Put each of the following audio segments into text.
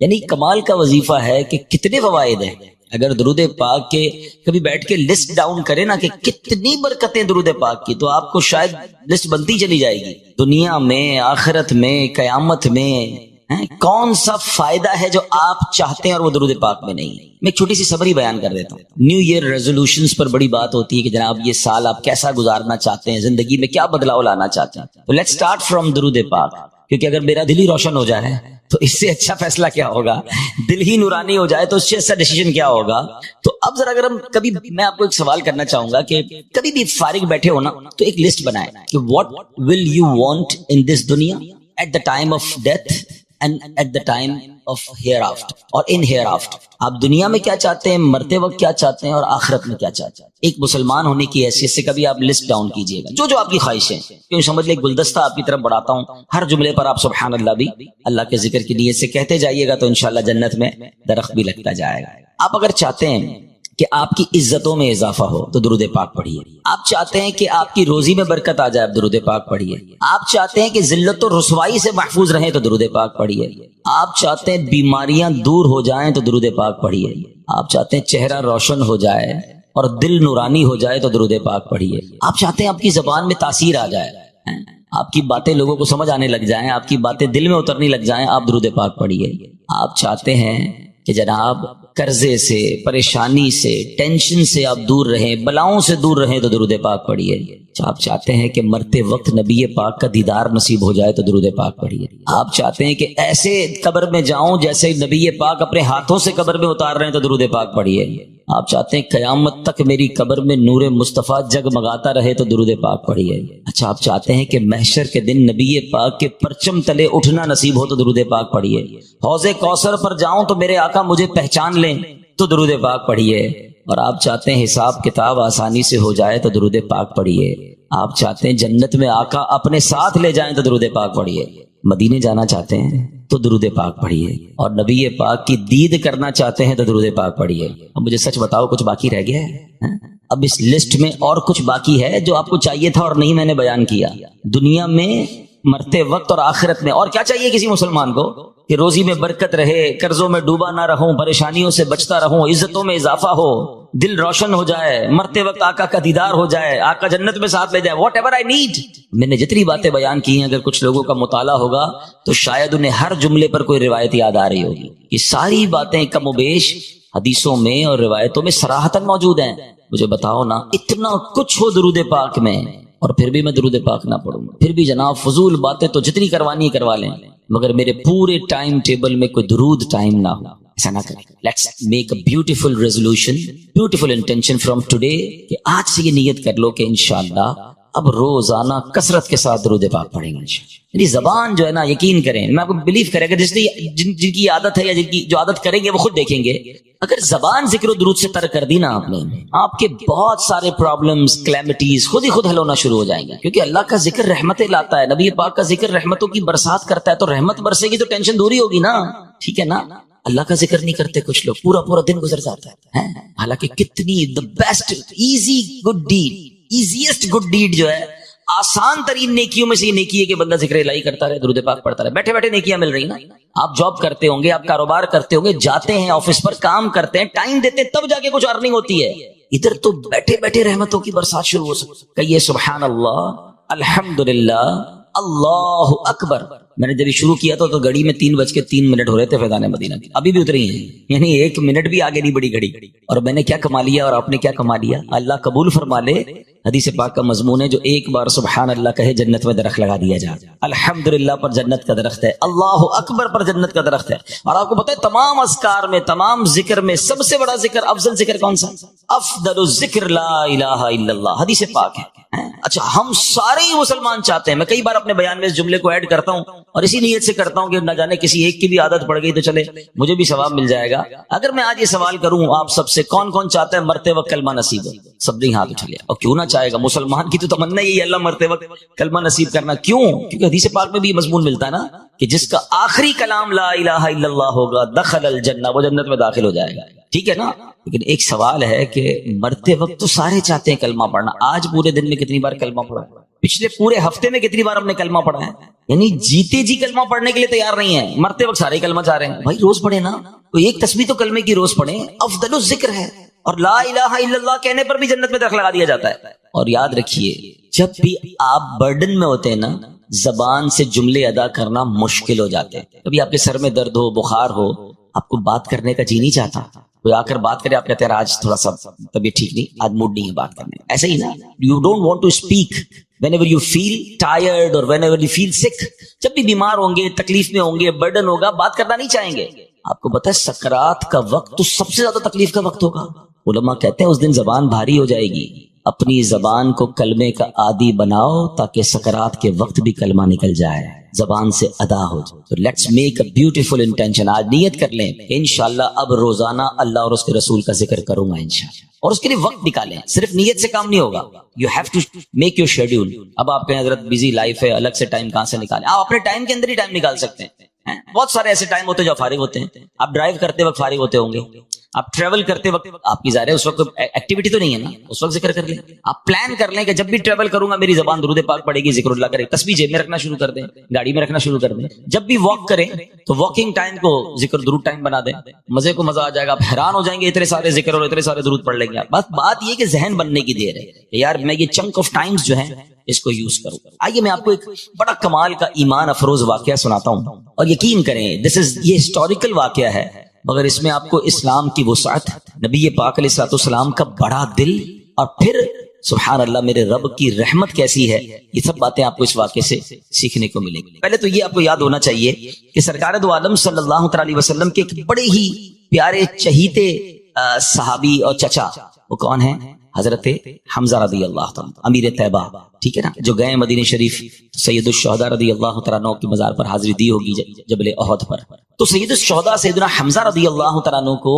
یعنی کمال کا وظیفہ ہے کہ کتنے فوائد ہیں. اگر درود پاک کے کبھی بیٹھ کے لسٹ ڈاؤن کرے نا کہ کتنی برکتیں درود پاک کی، تو آپ کو شاید لسٹ بنتی چلی جائے گی. دنیا میں، آخرت میں، قیامت میں کون سا فائدہ ہے جو آپ چاہتے ہیں اور وہ درود پاک میں نہیں ہے. میں ایک چھوٹی سی سمری بیان کر دیتا ہوں. نیو ایئر ریزولوشنز پر بڑی بات ہوتی ہے کہ جناب یہ سال آپ کیسا گزارنا چاہتے ہیں، زندگی میں کیا بدلاؤ لانا چاہتے ہیں. تو لیٹس اسٹارٹ فرام درود پاک، کیونکہ اگر میرا دل ہی روشن ہو جائے تو اس سے اچھا فیصلہ کیا ہوگا، دل ہی نورانی ہو جائے تو اس سے اچھا ڈیسیژن کیا ہوگا. تو اب ذرا اگر ہم کبھی، میں آپ کو ایک سوال کرنا چاہوں گا کہ کبھی بھی فارغ بیٹھے ہو نا تو ایک لسٹ بنائیں کہ what will you want in this دنیا at the time of death and at the time of hereafter اور ان ہیئر آفٹر. آپ دنیا میں کیا چاہتے ہیں، مرتے وقت کیا چاہتے ہیں اور آخرت میں کیا چاہتے ہیں. ایک مسلمان ہونے کی حیثیت سے کبھی آپ لسٹ ڈاؤن کیجئے گا جو آپ کی خواہشیں. کیوں سمجھ لیں، گلدستہ آپ کی طرف بڑھاتا ہوں، ہر جملے پر آپ سبحان اللہ بھی اللہ کے ذکر کی نیت سے کہتے جائیے گا تو انشاءاللہ جنت میں درخت بھی لگتا جائے گا. آپ اگر چاہتے ہیں کہ آپ کی عزتوں میں اضافہ ہو تو درود پاک پڑھیے. آپ چاہتے ہیں کہ آپ کی روزی میں برکت آ جائے، درود پاک پڑھیے. آپ چاہتے ہیں کہ ذلت و رسوائی سے محفوظ رہیں تو درود پاک پڑھیے. آپ چاہتے ہیں بیماریاں دور ہو جائیں تو درود پاک پڑھیے. آپ چاہتے ہیں چہرہ روشن ہو جائے اور دل نورانی ہو جائے تو درود پاک پڑھیے. آپ چاہتے ہیں آپ کی زبان میں تاثیر آ جائے، آپ کی باتیں لوگوں کو سمجھ آنے لگ جائیں، آپ کی باتیں دل میں اترنے لگ جائیں، آپ درود پاک پڑھیے. آپ چاہتے ہیں کہ جناب قرضے سے، پریشانی سے، ٹینشن سے آپ دور رہیں، بلاؤں سے دور رہیں تو درود پاک پڑھیے. آپ چاہتے ہیں کہ مرتے وقت نبی پاک کا دیدار نصیب ہو جائے تو درود پاک پڑھیے. آپ چاہتے ہیں کہ ایسے قبر میں جاؤں جیسے نبی پاک اپنے ہاتھوں سے قبر میں اتار رہے ہیں تو درود پاک پڑھیے. آپ چاہتے ہیں قیامت تک میری قبر میں نور مصطفیٰ جگمگاتا رہے تو درود پاک پڑھیے. اچھا، آپ چاہتے ہیں کہ محشر کے دن نبی پاک کے پرچم تلے اٹھنا نصیب ہو تو درود پاک پڑھیے. حوض کوثر پر جاؤں تو میرے آقا مجھے پہچان لیں تو درود پاک پڑھیے. اور آپ چاہتے ہیں حساب کتاب آسانی سے ہو جائے تو درود پاک پڑھیے. آپ چاہتے ہیں جنت میں آقا اپنے ساتھ لے جائیں تو درود پاک پڑھیے. مدینے جانا چاہتے ہیں تو درود پاک پڑھیے. اور نبی پاک کی دید کرنا چاہتے ہیں تو درود پاک پڑھیے. اب مجھے سچ بتاؤ، کچھ باقی رہ گیا ہے؟ اب اس لسٹ میں اور کچھ باقی ہے جو آپ کو چاہیے تھا اور نہیں میں نے بیان کیا. دنیا میں، مرتے وقت اور آخرت میں. اور کیا چاہیے کسی مسلمان کو؟ کہ روزی میں برکت رہے، قرضوں میں ڈوبا نہ رہوں، پریشانیوں سے بچتا رہوں، عزتوں میں اضافہ ہو، دل روشن ہو جائے، مرتے وقت آقا کا دیدار ہو جائے، آقا جنت میں ساتھ لے جائے. What ever I need. میں نے جتنی باتیں بیان کی ہیں، اگر کچھ لوگوں کا مطالعہ ہوگا تو شاید انہیں ہر جملے پر کوئی روایت یاد آ رہی ہوگی. یہ ساری باتیں کم و بیش حدیثوں میں اور روایتوں میں صراحتاً موجود ہیں. مجھے بتاؤ نا، اتنا کچھ ہو درود پاک میں اور پھر بھی میں درود پاک نہ پڑھوں، پھر بھی جناب فضول باتیں تو جتنی کروانی کروا لیں، مگر میرے پورے ٹائم ٹیبل میں کوئی درود ٹائم نہ ہو. ایسا نہ کریں. Let's make a beautiful resolution, beautiful intention from today کہ آج سے یہ نیت کر لو کہ انشاءاللہ اب روزانہ کثرت کے ساتھ درود پاک پڑھیں گے. یعنی زبان جو ہے نا، یقین کریں، میں آپ کو بلیو کریں، اگر جن کی عادت ہے یا جن کی جو عادت کریں گے وہ خود دیکھیں گے. اگر زبان ذکر و درود سے ترک کر دی نا آپ نے، آپ کے بہت سارے پرابلمز، کلیمٹیز خود ہی خود حل ہونا شروع ہو جائیں گے. کیونکہ اللہ کا ذکر رحمتیں لاتا ہے، نبی پاک کا ذکر رحمتوں کی برسات کرتا ہے. تو رحمت برسے گی تو ٹینشن دوری ہوگی نا. ٹھیک ہے نا؟ اللہ کا ذکر نہیں کرتے کچھ لوگ، پورا پورا دن گزر جاتا ہے. حالانکہ کتنی the best easy good deed, easiest good deed جو ہے، آسان ترین نیکیوں میں سے یہ نیکی ہے کہ بندہ ذکر الہی کرتا رہے، درود پاک پڑھتا رہے. بیٹھے بیٹھے نیکیاں مل رہی نا. آپ جاب کرتے ہوں گے، آپ کاروبار کرتے ہوں گے، جاتے ہیں آفس پر، کام کرتے ہیں، ٹائم دیتے ہیں، تب جا کے کچھ ارننگ ہوتی ہے. ادھر تو بیٹھے بیٹھے رحمتوں کی برسات شروع ہو سکتی. کہیے سبحان اللہ، الحمدللہ، اللہ اکبر. میں نے جب شروع کیا تو گھڑی میں 3:03 ہو رہے تھے فیضان مدینہ کی، ابھی بھی اتری ہیں، یعنی 1 منٹ بھی آگے نہیں بڑی گھڑی. اور میں نے کیا کما لیا اور آپ نے کیا کما لیا؟ اللہ قبول فرما لے. حدیث پاک کا مضمون ہے جو ایک بار سبحان اللہ کہے جنت میں درخت لگا دیا جائے. الحمدللہ پر جنت کا درخت ہے، اللہ اکبر پر جنت کا درخت ہے. اور آپ کو پتہ ہے تمام اذکار میں، تمام ذکر میں سب سے بڑا ذکر، افضل ذکر کون سا؟ افضل الذکر لا الہ الا اللہ. حدیث پاک ہے. اچھا، ہم سارے ہی مسلمان چاہتے ہیں، میں کئی بار اپنے بیان میں اس جملے کو ایڈ کرتا ہوں اور اسی نیت سے کرتا ہوں کہ نہ جانے کسی ایک کی بھی عادت پڑ گئی تو چلے مجھے بھی ثواب مل جائے گا. اگر میں آج یہ سوال کروں آپ سب سے، کون کون چاہتا ہے مرتے وقت کلمہ نصیب ہو؟ سب نے ہاتھ اٹھا لیا. اور کیوں نہ چاہے گا؟ مسلمان کی تو تمنا یہی ہے اللہ مرتے وقت کلمہ نصیب کرنا. کیوں؟ کیونکہ حدیث پاک میں بھی یہ مضمون ملتا ہے نا کہ جس کا آخری کلام لا الہ الا اللہ ہوگا دخل الجنہ، وہ جنت میں داخل ہو جائے گا. ٹھیک ہے نا؟ لیکن ایک سوال ہے کہ مرتے وقت تو سارے چاہتے ہیں کلمہ پڑھنا. آج پورے دن میں کتنی بار کلمہ پڑھا؟ پچھلے پورے ہفتے میں کتنی بار ہم نے کلمہ پڑھا ہے؟ یعنی جیتے جی کلمہ پڑھنے کے لیے تیار نہیں ہے، مرتے وقت سارے کلمہ چاہ رہے ہیں. بھائی روز پڑھے نا، تو ایک تسبیح تو کلمے کی روز پڑھیں، افضل الذکر ہے. اور لا الہ الا اللہ کہنے پر بھی جنت میں درخت لگا دیا جاتا ہے. اور یاد رکھیے جب بھی آپ برڈن میں ہوتے ہیں نا، زبان سے جملے ادا کرنا مشکل ہو جاتے ہیں. کبھی آپ کے سر میں درد ہو، بخار ہو، آپ کو بات کرنے کا جی نہیں چاہتا، کوئی آ کر بات کرے، آپ کہتے ہیں آج تھوڑا سا طبیعت ٹھیک نہیں، آج موڈ نہیں ہے بات کرنے. ایسے ہی نا، you don't want to speak whenever you feel tired or whenever you feel sick. جب بھی بیمار ہوں گے، تکلیف میں ہوں گے، برڈن ہوگا، بات کرنا نہیں چاہیں گے. آپ کو پتہ ہے سکرات کا وقت تو سب سے زیادہ تکلیف کا وقت ہوگا. علماء کہتے ہیں اس دن زبان بھاری ہو جائے گی. اپنی زبان کو کلمے کا عادی بناؤ تاکہ سکرات کے وقت بھی کلمہ نکل جائے، زبان سے ادا ہو جائے. تو let's make a beautiful intention. آج نیت کر لیں انشاءاللہ اب روزانہ اللہ اور اس کے رسول کا ذکر کروں گا انشاءاللہ. اور اس کے لیے وقت نکالیں، صرف نیت سے کام نہیں ہوگا. You have to make your schedule. اب آپ کہیں حضرت بزی لائف ہے، الگ سے ٹائم کہاں سے نکالیں؟ آپ اپنے ٹائم کے اندر ہی ٹائم نکال سکتے ہیں. بہت سارے ایسے ٹائم ہوتے ہیں جو فارغ ہوتے ہیں. آپ ڈرائیو کرتے وقت فارغ ہوتے ہوں گے، آپ ٹریول کرتے وقت، آپ کی ظاہر ہے اس وقت ایکٹیویٹی تو نہیں ہے نا، اس وقت ذکر کر لیں. آپ پلان کر لیں کہ جب بھی ٹریول کروں گا میری زبان درود پاک پڑے گی، ذکر اللہ کرے. تسبیح جیب میں رکھنا شروع کر دیں، گاڑی میں رکھنا شروع کر دیں. جب بھی واک کریں تو واکنگ ٹائم کو ذکر درود ٹائم بنا دیں. مزے کو مزہ آ جائے گا، آپ حیران ہو جائیں گے اتنے سارے ذکر اور اتنے سارے درود پڑھ لیں گے. بس بات یہ کہ ذہن بننے کی دیر ہے کہ یار میں یہ چنک آف ٹائمز جو ہیں اس کو یوز کروں. آئیے میں آپ کو ایک بڑا کمال کا ایمان افروز واقعہ سناتا ہوں، اور یقین کریں یہ ہسٹوریکل واقعہ ہے، مگر اس میں آپ کو اسلام کی وسعت، نبی پاک علیہ الصلوۃ والسلام کا بڑا دل، اور پھر سبحان اللہ میرے رب کی رحمت کیسی ہے، یہ سب باتیں آپ کو اس واقعے سے سیکھنے کو ملیں گی. پہلے تو یہ آپ کو یاد ہونا چاہیے کہ سرکار دو عالم صلی اللہ علیہ وسلم کے ایک بڑے ہی پیارے چہیتے صحابی اور چچا، وہ کون ہیں؟ حضرت حمزہ رضی اللہ تعالیٰ، امیر طیبہ، ٹھیک ہے نا، جو گئے مدینہ شریف. سید الشہداء رضی اللہ تعالیٰ عنہ کی مزار پر حاضری دی ہوگی جبل احد پر. تو سید الشہداء سیدنا حمزہ رضی اللہ تعالیٰ عنہ کو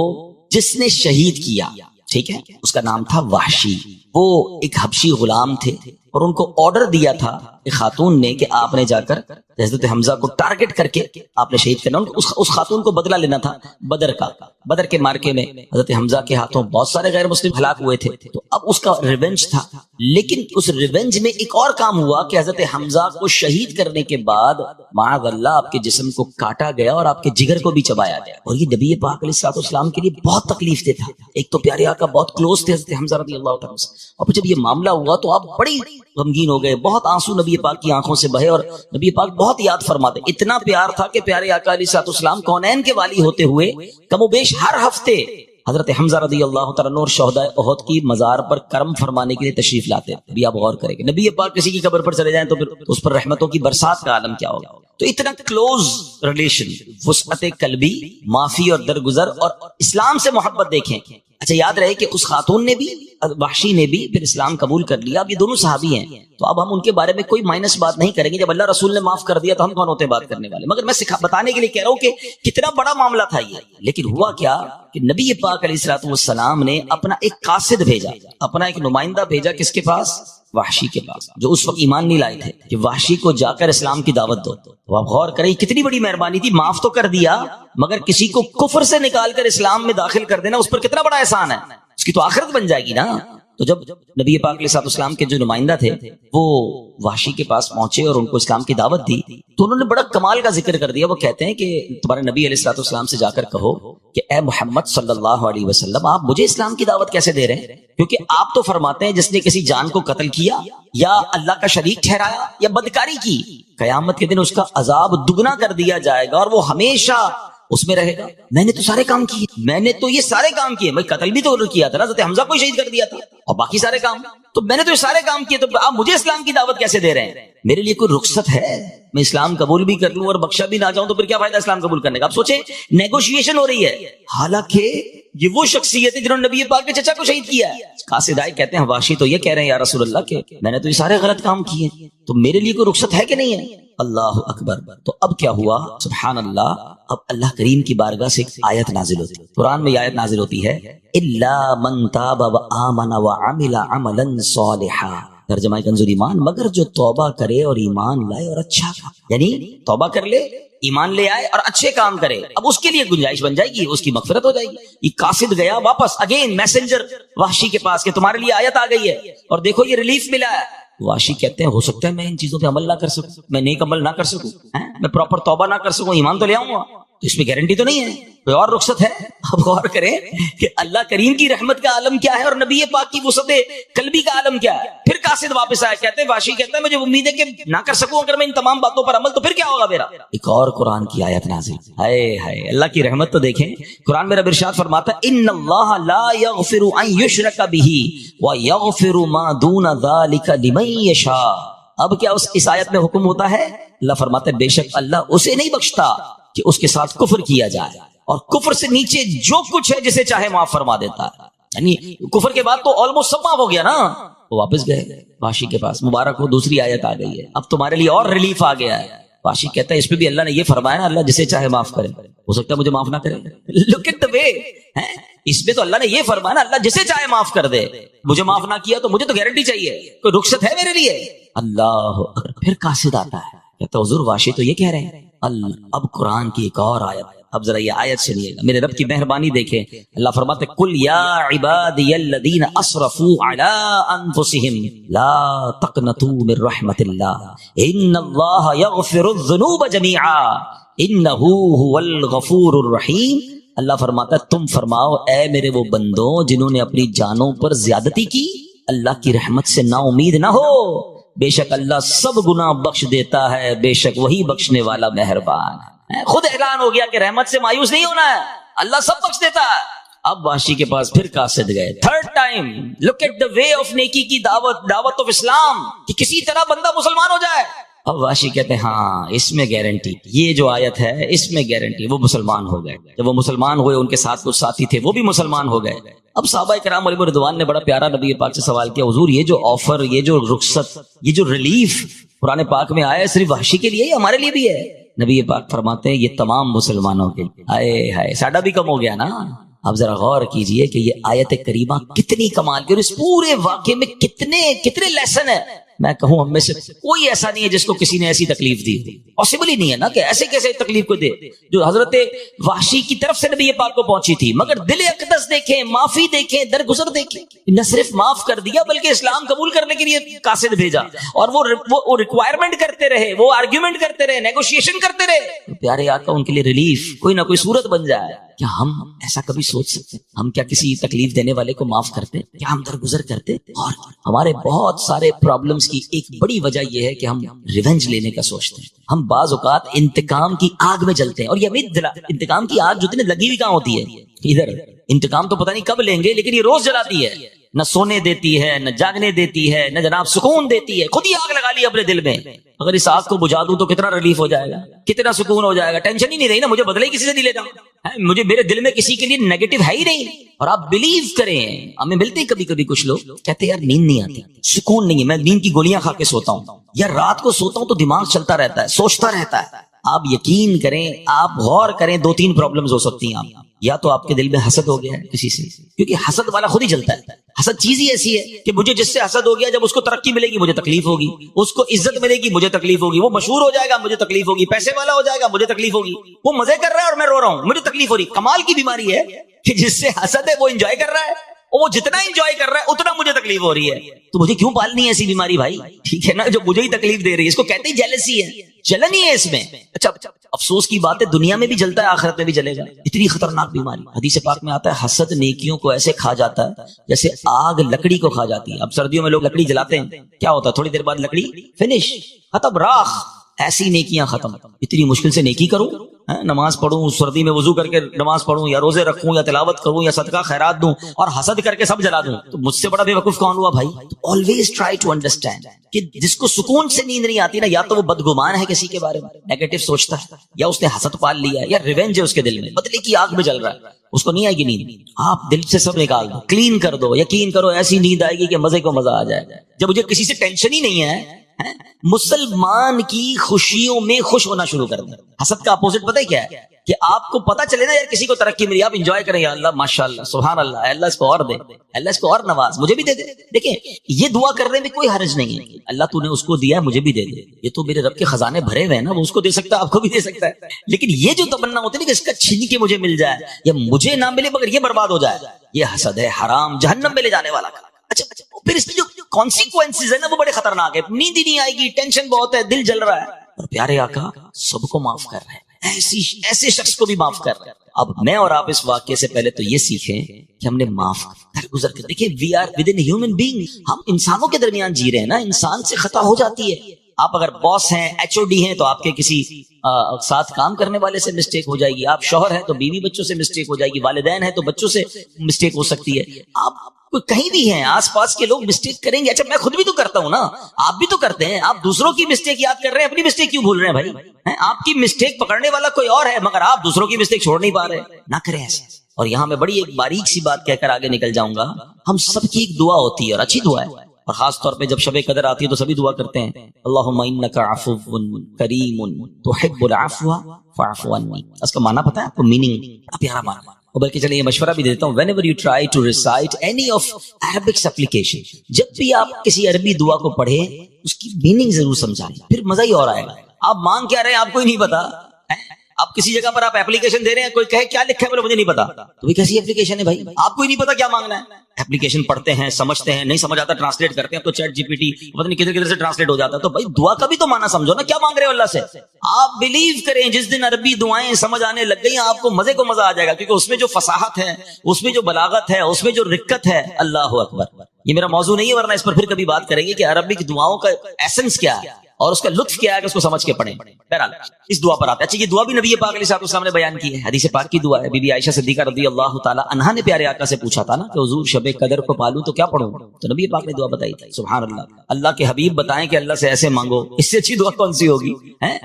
جس نے شہید کیا، ٹھیک ہے، اس کا نام تھا وحشی. وہ ایک حبشی غلام تھے، اور ان کو آرڈر دیا تھا ایک خاتون نے کہ آپ نے جا کر حضرت حمزہ کو ٹارگٹ کر کے آپ نے شہید کرنا. اس خاتون کو بدلہ لینا تھا بدر کا. بدر کے مارکے میں حضرت حمزہ کے ہاتھوں بہت سارے غیر مسلم ہلاک ہوئے تھے، تو اب اس کا ریونج تھا. لیکن اس ریونج میں ایک اور کام ہوا کہ حضرت حمزہ کو شہید کرنے کے بعد معاذ اللہ آپ کے جسم کو کاٹا گیا اور آپ کے جگر کو بھی چبایا گیا. اور یہ نبی پاک علیہ الصلوۃ والسلام کے لیے بہت تکلیف دہ تھا. ایک تو پیارے آقا بہت کلوز تھے حضرت حمزہ رضی اللہ تعالیٰ سے، اور جب یہ معاملہ ہوا تو آپ بڑی غمگین ہو گئے، بہت آنسو نبی پاک کی آنکھوں سے بہے، اور نبی پاک بہت یاد فرماتے. اتنا پیار تھا کہ پیارے آقا علیہ الصلوۃ والسلام کونین کے والی ہوتے ہوئے کم و بیش ہر ہفتے حضرت حمزہ رضی اللہ تعالیٰ عنہ اور شہداء احد کی مزار پر کرم فرمانے کے لیے تشریف لاتے. ابھی آپ غور کریں کہ نبی پاک کسی کی قبر پر چلے جائیں تو پھر اس پر رحمتوں کی برسات کا عالم کیا ہوگا. تو اتنا کلوز ریلیشن، وسعت قلبی، معافی اور درگزر اور اسلام سے محبت دیکھیں. اچھا یاد رہے کہ اس خاتون نے بھی، وحشی نے بھی پھر اسلام قبول کر لیا. اب یہ دونوں صحابی ہیں، تو اب ہم ان کے بارے میں کوئی مائنس بات نہیں کریں گے. جب اللہ رسول نے معاف کر دیا تو ہم کون ہوتے بات کرنے والے؟ مگر میں بتانے کے لیے کہہ رہا ہوں کہ کتنا بڑا معاملہ تھا یہ. لیکن ہوا کیا کہ نبی پاک علیہ الصلوۃ والسلام نے اپنا ایک قاصد بھیجا، اپنا ایک نمائندہ بھیجا. کس کے پاس؟ وحشی کے پاس، جو اس وقت ایمان نہیں لائے تھے، کہ وحشی کو جا کر اسلام کی دعوت دو. تو آپ غور کریں کتنی بڑی مہربانی تھی. معاف تو کر دیا، مگر کسی کو کفر سے نکال کر اسلام میں داخل کر دینا، اس پر کتنا بڑا احسان ہے. اس کی تو آخرت بن جائے گی نا. تو جب نبی پاک علیہ السلام کے جو نمائندہ تھے وہ وحشی کے پاس پہنچے اور ان کو اسلام کی دعوت دی، تو انہوں نے بڑا کمال کا ذکر کر دیا. وہ کہتے ہیں کہ تمہارے نبی علیہ السلام سے جا کر کہو کہ اے محمد صلی اللہ علیہ وسلم، آپ مجھے اسلام کی دعوت کیسے دے رہے ہیں؟ کیونکہ آپ تو فرماتے ہیں جس نے کسی جان کو قتل کیا یا اللہ کا شریک ٹھہرایا یا بدکاری کی، قیامت کے دن اس کا عذاب دگنا کر دیا جائے گا اور وہ ہمیشہ اس میں رہے گا. میں نے تو سارے کام کیے، میں نے تو یہ سارے کام کیے. میں قتل بھی تو کیا تھا نا، حضرت حمزہ کو شہید کر دیا تھا، اور باقی سارے کام تو میں نے تو یہ سارے کام کیے. تو آپ مجھے اسلام کی دعوت کیسے دے رہے ہیں؟ میرے لیے کوئی رخصت ہے؟ میں اسلام قبول بھی کر لوں اور بخشا بھی نہ جاؤں تو پھر کیا فائدہ اسلام قبول کرنے کا؟ آپ سوچیں نیگوشیشن ہو رہی ہے، حالانکہ یہ وہ شخصیت ہے جنہوں نے نبی پاک کے چچا کو شہید کیا ہے. قاصد آئے کہتے ہیں وحشی تو یہ کہہ رہے ہیں یا رسول اللہ کہ میں نے تو یہ سارے غلط کام کیے، تو میرے لیے کوئی رخصت ہے کہ نہیں ہے؟ اللہ اکبر. تو اب کیا ہوا؟ سبحان اللہ. اب اللہ کریم کی بارگاہ سے ایک آیت نازل ہوتی ہے. قرآن میں یہ آیت نازل ہوتی ہے الا من تاب وآمن وعمل عملا صالحا. ترجمہ کنزُ ایمان، مگر جو توبہ کرے اور ایمان لائے اور اچھا کام، یعنی توبہ کر لے، ایمان لے آئے اور اچھے کام کرے، اب اس کے لیے گنجائش بن جائے گی، اس کی مغفرت ہو جائے گی. یہ قاصد گیا واپس اگین میسنجر وحشی کے پاس کہ تمہارے لیے آیت آ گئی ہے اور دیکھو یہ ریلیف ملا ہے. واشی کہتے ہیں ہو سکتا ہے میں ان چیزوں پہ عمل نہ کر سکوں، میں نیک عمل نہ کر سکوں، میں پراپر توبہ نہ کر سکوں، ایمان تو لے آؤں گا، تو اس میں گارنٹی تو نہیں ہے، کوئی اور رخصت ہے؟ اب غور کریں کہ اللہ کریم کی رحمت کا عالم کیا ہے اور نبی پاک کی وسعت قلبی کا عالم کیا ہے. پھر قاصد واپس آیا، کہتے ہیں واشی کہتا ہے مجھے امید ہے کہ نہ کر سکوں اگر میں ان تمام باتوں پر عمل، تو پھر کیا ہوگا میرا؟ ایک اور قرآن کی آیت نازل، ہائے ہائے اللہ کی رحمت تو دیکھیں. قرآن میں رب ارشاد فرماتا ہے ان اللہ لا یغفر ان یشرک بہ ویغفر ما دون ذلک لمن یشاء. اب کیا اس آیت میں حکم ہوتا ہے؟ اللہ فرماتا ہے بے شک اللہ اسے نہیں بخشتا کہ اس کے ساتھ کفر کیا جائے، اور کفر سے نیچے جو کچھ ہے جسے چاہے معاف فرما دیتا ہے. یعنی کفر کے بعد تو آلموسٹ سب معاف ہو گیا نا. وہ واپس گئے واشی کے پاس، مبارک ہو دوسری آیت آ گئی ہے، اب تمہارے لیے اور ریلیف آ گیا ہے. واشی کہتا ہے اس پہ بھی اللہ نے یہ فرمایا نا اللہ جسے چاہے معاف کرے، ہو سکتا ہے مجھے معاف نہ کرے. لک ایٹ دی وے، اس میں تو اللہ نے یہ فرمایا نا اللہ جسے چاہے معاف کر دے، مجھے معاف نہ کیا تو مجھے تو گارنٹی چاہیے، کوئی رخصت ہے میرے لیے؟ اللہ اکبر. پھر قاصد آتا ہے کہتا حضور واشی تو یہ کہہ رہے ہیں. اب قرآن کی ایک اور آیت، اب ذرا یہ آیت سنیے گا، میرے رب کی مہربانی دیکھیں. اللہ فرماتے قل یا عبادی الذین اسرفوا علی انفسہم لا تقنطوا من رحمت اللہ ان اللہ یغفر الذنوب جمیعا انہ هو الغفور الرحیم. اللہ فرماتا ہے تم فرماؤ اے میرے وہ بندوں جنہوں نے اپنی جانوں پر زیادتی کی، اللہ کی رحمت سے نا امید نہ ہو، بے شک اللہ سب گناہ بخش دیتا ہے، بے شک وہی بخشنے والا مہربان ہے. خود اعلان ہو گیا کہ رحمت سے مایوس نہیں ہونا ہے، اللہ سب بخش دیتا ہے. اب واشی کے پاس پھر قاصد گئے، third time. Look at the way of نیکی کی دعوت آف اسلام، کہ کسی طرح بندہ مسلمان ہو جائے. اب واشی کہتے ہیں ہاں اس میں گارنٹی، یہ جو آیت ہے اس میں گارنٹی. وہ مسلمان ہو گئے، جب وہ مسلمان ہوئے ان کے ساتھ کچھ ساتھی تھے وہ بھی مسلمان ہو گئے. اب صحابہ کرام علیہ رضوان نے بڑا پیارا نبی پاک سے سوال کیا، حضور یہ جو آفر، یہ جو رخصت، یہ جو ریلیف قرآن پاک میں آیا ہے صرف وحشی کے لیے یا ہمارے لیے بھی ہے؟ نبی پاک فرماتے ہیں یہ تمام مسلمانوں کے لیے. ہائے ہائے ساڈا بھی کم ہو گیا نا. اب ذرا غور کیجئے کہ یہ آیت کریمہ کتنی کمال کی، اور اس پورے واقعے میں کتنے لیسن ہیں. میں کہوں ہم میں سے کوئی ایسا نہیں ہے جس کو کسی نے ایسی تکلیف دی، پاسبل ہی نہیں ہے نا کہ ایسے کیسے تکلیف کو دے جو حضرت وحشی کی طرف سے نبی پاک کو پہنچی تھی. مگر دل اقدس دیکھیں، معافی دیکھیں، درگزر دیکھیں. نہ صرف معاف کر دیا بلکہ اسلام قبول کرنے کے لیے قاصد بھیجا، اور وہ ریکوائرمنٹ کرتے رہے، وہ آرگیومنٹ کرتے رہے، نیگوشیشن کرتے رہے. پیارے آقا ان کے لیے ریلیف کوئی نہ کوئی صورت بن جائے. کیا ہم ایسا کبھی سوچ سکتے؟ ہم کیا کسی تکلیف دینے والے کو معاف کرتے؟ کیا ہم درگزر کرتے؟ اور ہمارے بہت سارے پرابلمز کی ایک بڑی وجہ یہ ہے کہ ہم ریونج لینے کا سوچتے ہیں. ہم بعض اوقات انتقام کی آگ میں جلتے ہیں، اور یہ انتقام کی آگ جتنے لگی ہوئی کہاں ہوتی ہے؟ ادھر. انتقام تو پتہ نہیں کب لیں گے لیکن یہ روز جلاتی ہے، نہ سونے دیتی ہے، نہ جاگنے دیتی ہے، نہ جناب سکون دیتی ہے. خود ہی آگ لگا لی اپنے دل میں. اگر اس آگ کو بجھا دوں تو کتنا ریلیف ہو جائے گا، کتنا سکون ہو جائے گا. ٹینشن ہی نہیں رہی نا، مجھے بدلے کسی سے نہیں لیتا، مجھے میرے دل میں کسی کے لیے نیگیٹو ہے ہی نہیں. اور آپ بلیو کریں، ہمیں ملتے ہیں کبھی کبھی کچھ لوگ کہتے ہیں یار نیند نہیں آتی، سکون نہیں ہے، میں نیند کی گولیاں کھا کے سوتا ہوں، یا رات کو سوتا ہوں تو دماغ چلتا رہتا ہے، سوچتا رہتا ہے. آپ یقین کریں، آپ غور کریں، 2-3 پرابلمز ہو سکتی ہیں. آپ یا تو آپ کے دل میں حسد ہو گیا ہے کسی سے، کیونکہ حسد والا خود ہی جلتا ہے. حسد چیز ہی ایسی ہے کہ مجھے جس سے حسد ہو گیا، جب اس کو ترقی ملے گی مجھے تکلیف ہوگی، اس کو عزت ملے گی مجھے تکلیف ہوگی، وہ مشہور ہو جائے گا مجھے تکلیف ہوگی، پیسے والا ہو جائے گا مجھے تکلیف ہوگی، وہ مزے کر رہا ہے اور میں رو رہا ہوں مجھے تکلیف ہو رہی. کمال کی بیماری ہے کہ جس سے حسد ہے وہ انجوائے کر رہا ہے، وہ جتنا انجوائے کر رہا ہے اتنا مجھے تکلیف ہو رہی ہے. تو مجھے کیوں پالنی ہے ایسی بیماری بھائی؟ ٹھیک ہے نا، جو مجھے ہی تکلیف دے رہی ہے، اس کو کہتے ہی جیلسی ہے، جلن ہی ہے اس میں. اچھا افسوس کی بات ہے دنیا میں بھی جلتا ہے، آخرت میں بھی جلے گا. اتنی خطرناک بیماری. حدیث پاک میں آتا ہے حسد نیکیوں کو ایسے کھا جاتا ہے جیسے آگ لکڑی کو کھا جاتی ہے. اب سردیوں میں لوگ لکڑی جلاتے ہیں، کیا ہوتا ہے تھوڑی دیر بعد لکڑی فنش، ختم، راخ. ایسی نیکیاں ختم. اتنی مشکل سے نیکی کروں، نماز پڑھوں، سردی میں وضو کر کے نماز پڑھوں، یا روزے رکھوں، یا تلاوت کروں، یا صدقہ خیرات دوں، اور حسد کر کے سب جلا دوں، تو مجھ سے بڑا بے وقوف کون ہوا بھائی؟ آلویز ٹرائی ٹو انڈرسٹینڈ کہ جس کو سکون سے نیند نہیں آتی نا، یا تو وہ بدگمان ہے کسی کے بارے میں، نیگیٹو سوچتا ہے، یا اس نے حسد پال لیا ہے، یا ریونج ہے اس کے دل میں، بدلے کی آگ میں جل رہا ہے، اس کو نہیں آئے گی نیند. آپ دل سے سب نکال دو، کلین کر دو، یقین کرو ایسی نیند آئے گی کہ مزے کو مزہ آ جائے گا. جب مجھے کسی سے ٹینشن ہی نہیں ہے، مسلمان کی خوشیوں میں خوش ہونا شروع کر دیں. حسد کا اپوزٹ پتہ ہے کیا ہے؟ کہ آپ کو پتا چلے نا یار کسی کو ترقی ملی، آپ انجوائے کریں، یا اللہ ماشاءاللہ سبحان اللہ، اللہ اس کو اور دے، اللہ اس کو اور نواز، مجھے بھی دے دے. دیکھیں یہ دعا کرنے میں کوئی حرج نہیں ہے، اللہ تو نے اس کو دیا ہے مجھے بھی دے دے، یہ تو میرے رب کے خزانے بھرے ہوئے ہیں نا، وہ اس کو دے سکتا ہے آپ کو بھی دے سکتا ہے. لیکن یہ جو تمنا ہوتی ہے نا کہ اس کا چھین کے مجھے مل جائے، یا مجھے نہ ملے مگر یہ برباد ہو جائے، یہ حسد ہے، حرام، جہنم میں لے جانے والا. اچھا پھر اس میں جو کانسیکوینسز ہے نا وہ بڑے خطرناک ہے. نیند ہی نہیں آئے گی, ٹینشن بہت ہے, دل جل رہا ہے, اور پیارے آقا سب کو معاف کر رہے ہیں, ایسے شخص کو بھی معاف کر رہے ہیں. اب میں اور آپ اس واقعے سے پہلے تو یہ سیکھیں کہ ہم نے معاف گزر کر دیکھیں, we are within human being, ہم انسانوں کے درمیان جی رہے ہیں نا, انسان سے خطا ہو جاتی ہے. آپ اگر باس ہیں, ایچ او ڈی ہیں, تو آپ کے کسی ساتھ کام کرنے والے سے مسٹیک ہو جائے گی. آپ شوہر ہیں تو بیوی بچوں سے مسٹیک ہو جائے گی. والدین ہیں تو بچوں سے مسٹیک ہو سکتی ہے. آپ کہیں بھی ہیں, آس پاس کے لوگ مسٹیک کریں گے. اچھا میں خود بھی تو کرتا ہوں نا, آپ بھی تو کرتے ہیں. آپ دوسروں کی مسٹیک یاد کر رہے ہیں, اپنی مسٹیک کیوں بھول رہے ہیں بھائی؟ آپ کی مسٹیک پکڑنے والا کوئی اور ہے, مگر آپ دوسروں کی مسٹیک چھوڑ نہیں پا رہے. نہ کریں ایسے. اور یہاں میں بڑی ایک باریک سی بات کہہ کر آگے نکل جاؤں گا. ہم سب کی ایک دعا ہوتی ہے, اور اچھی دعا ہے, اور خاص طور پہ جب شب قدر آتی ہے تو سبھی دعا کرتے ہیں, اللہم انک عفو کریم تحب العفو فاعف عنی. اس کا معنی پتہ ہے آپ کو, میننگ پیارا معنی. اور بلکہ چلیں یہ مشورہ بھی دیتا ہوں, whenever you try to recite any of Arabic supplication, جب بھی آپ کسی عربی دعا کو پڑھیں اس کی میننگ ضرور سمجھائیں, پھر مزہ ہی اور آئے گا. آپ مانگ کیا رہے ہیں آپ کو ہی نہیں پتا. آپ کسی جگہ پر آپ ایپلیکیشن دے رہے ہیں, کوئی کہے کیا لکھا ہے, بولے مجھے نہیں پتا, تو یہ کیسی ایپلیکیشن ہے بھائی, آپ کو ہی نہیں پتا کیا مانگنا ہے. ایپلیکیشن پڑھتے ہیں, سمجھتے ہیں, نہیں سمجھ آتا ٹرانسلیٹ کرتے ہیں, تو چیٹ جی پی ٹی پتہ نہیں کدھر سے ٹرانسلیٹ ہو جاتا ہے. تو بھائی دعا کا بھی تو معنی سمجھو نا, کیا مانگ رہے ہو اللہ سے. آپ بلیو کریں, جس دن عربی دعائیں سمجھ آنے لگ گئی آپ کو مزے کو مزہ آ جائے گا, کیونکہ اس میں جو فصاحت ہے, اس میں جو بلاغت ہے, اس میں جو رقت ہے, اللہ اکبر. یہ میرا موضوع نہیں ہے, ورنہ اس پر پھر کبھی بات کریں گے کہ عربی کی دعاؤں کا ایسنس کیا ہے اور اس کا لطف کیا ہے کہ اس کو سمجھ کے پڑھیں. بہرحال اس دعا پر آتے ہیں. اچھا یہ دعا بھی نبی پاک علیہ السلام نے بیان کی ہے, حدیث پاک کی دعا ہے. بی بی عائشہ صدیقہ رضی اللہ تعالی عنہا نے پیارے آقا سے پوچھا تھا نا کہ حضور شب قدر کو پالوں تو کیا پڑھوں, تو نبی پاک نے دعا بتائی تھی. سبحان اللہ, اللہ کے حبیب بتائیں کہ اللہ سے ایسے مانگو, اس سے اچھی دعا کون سی ہوگی.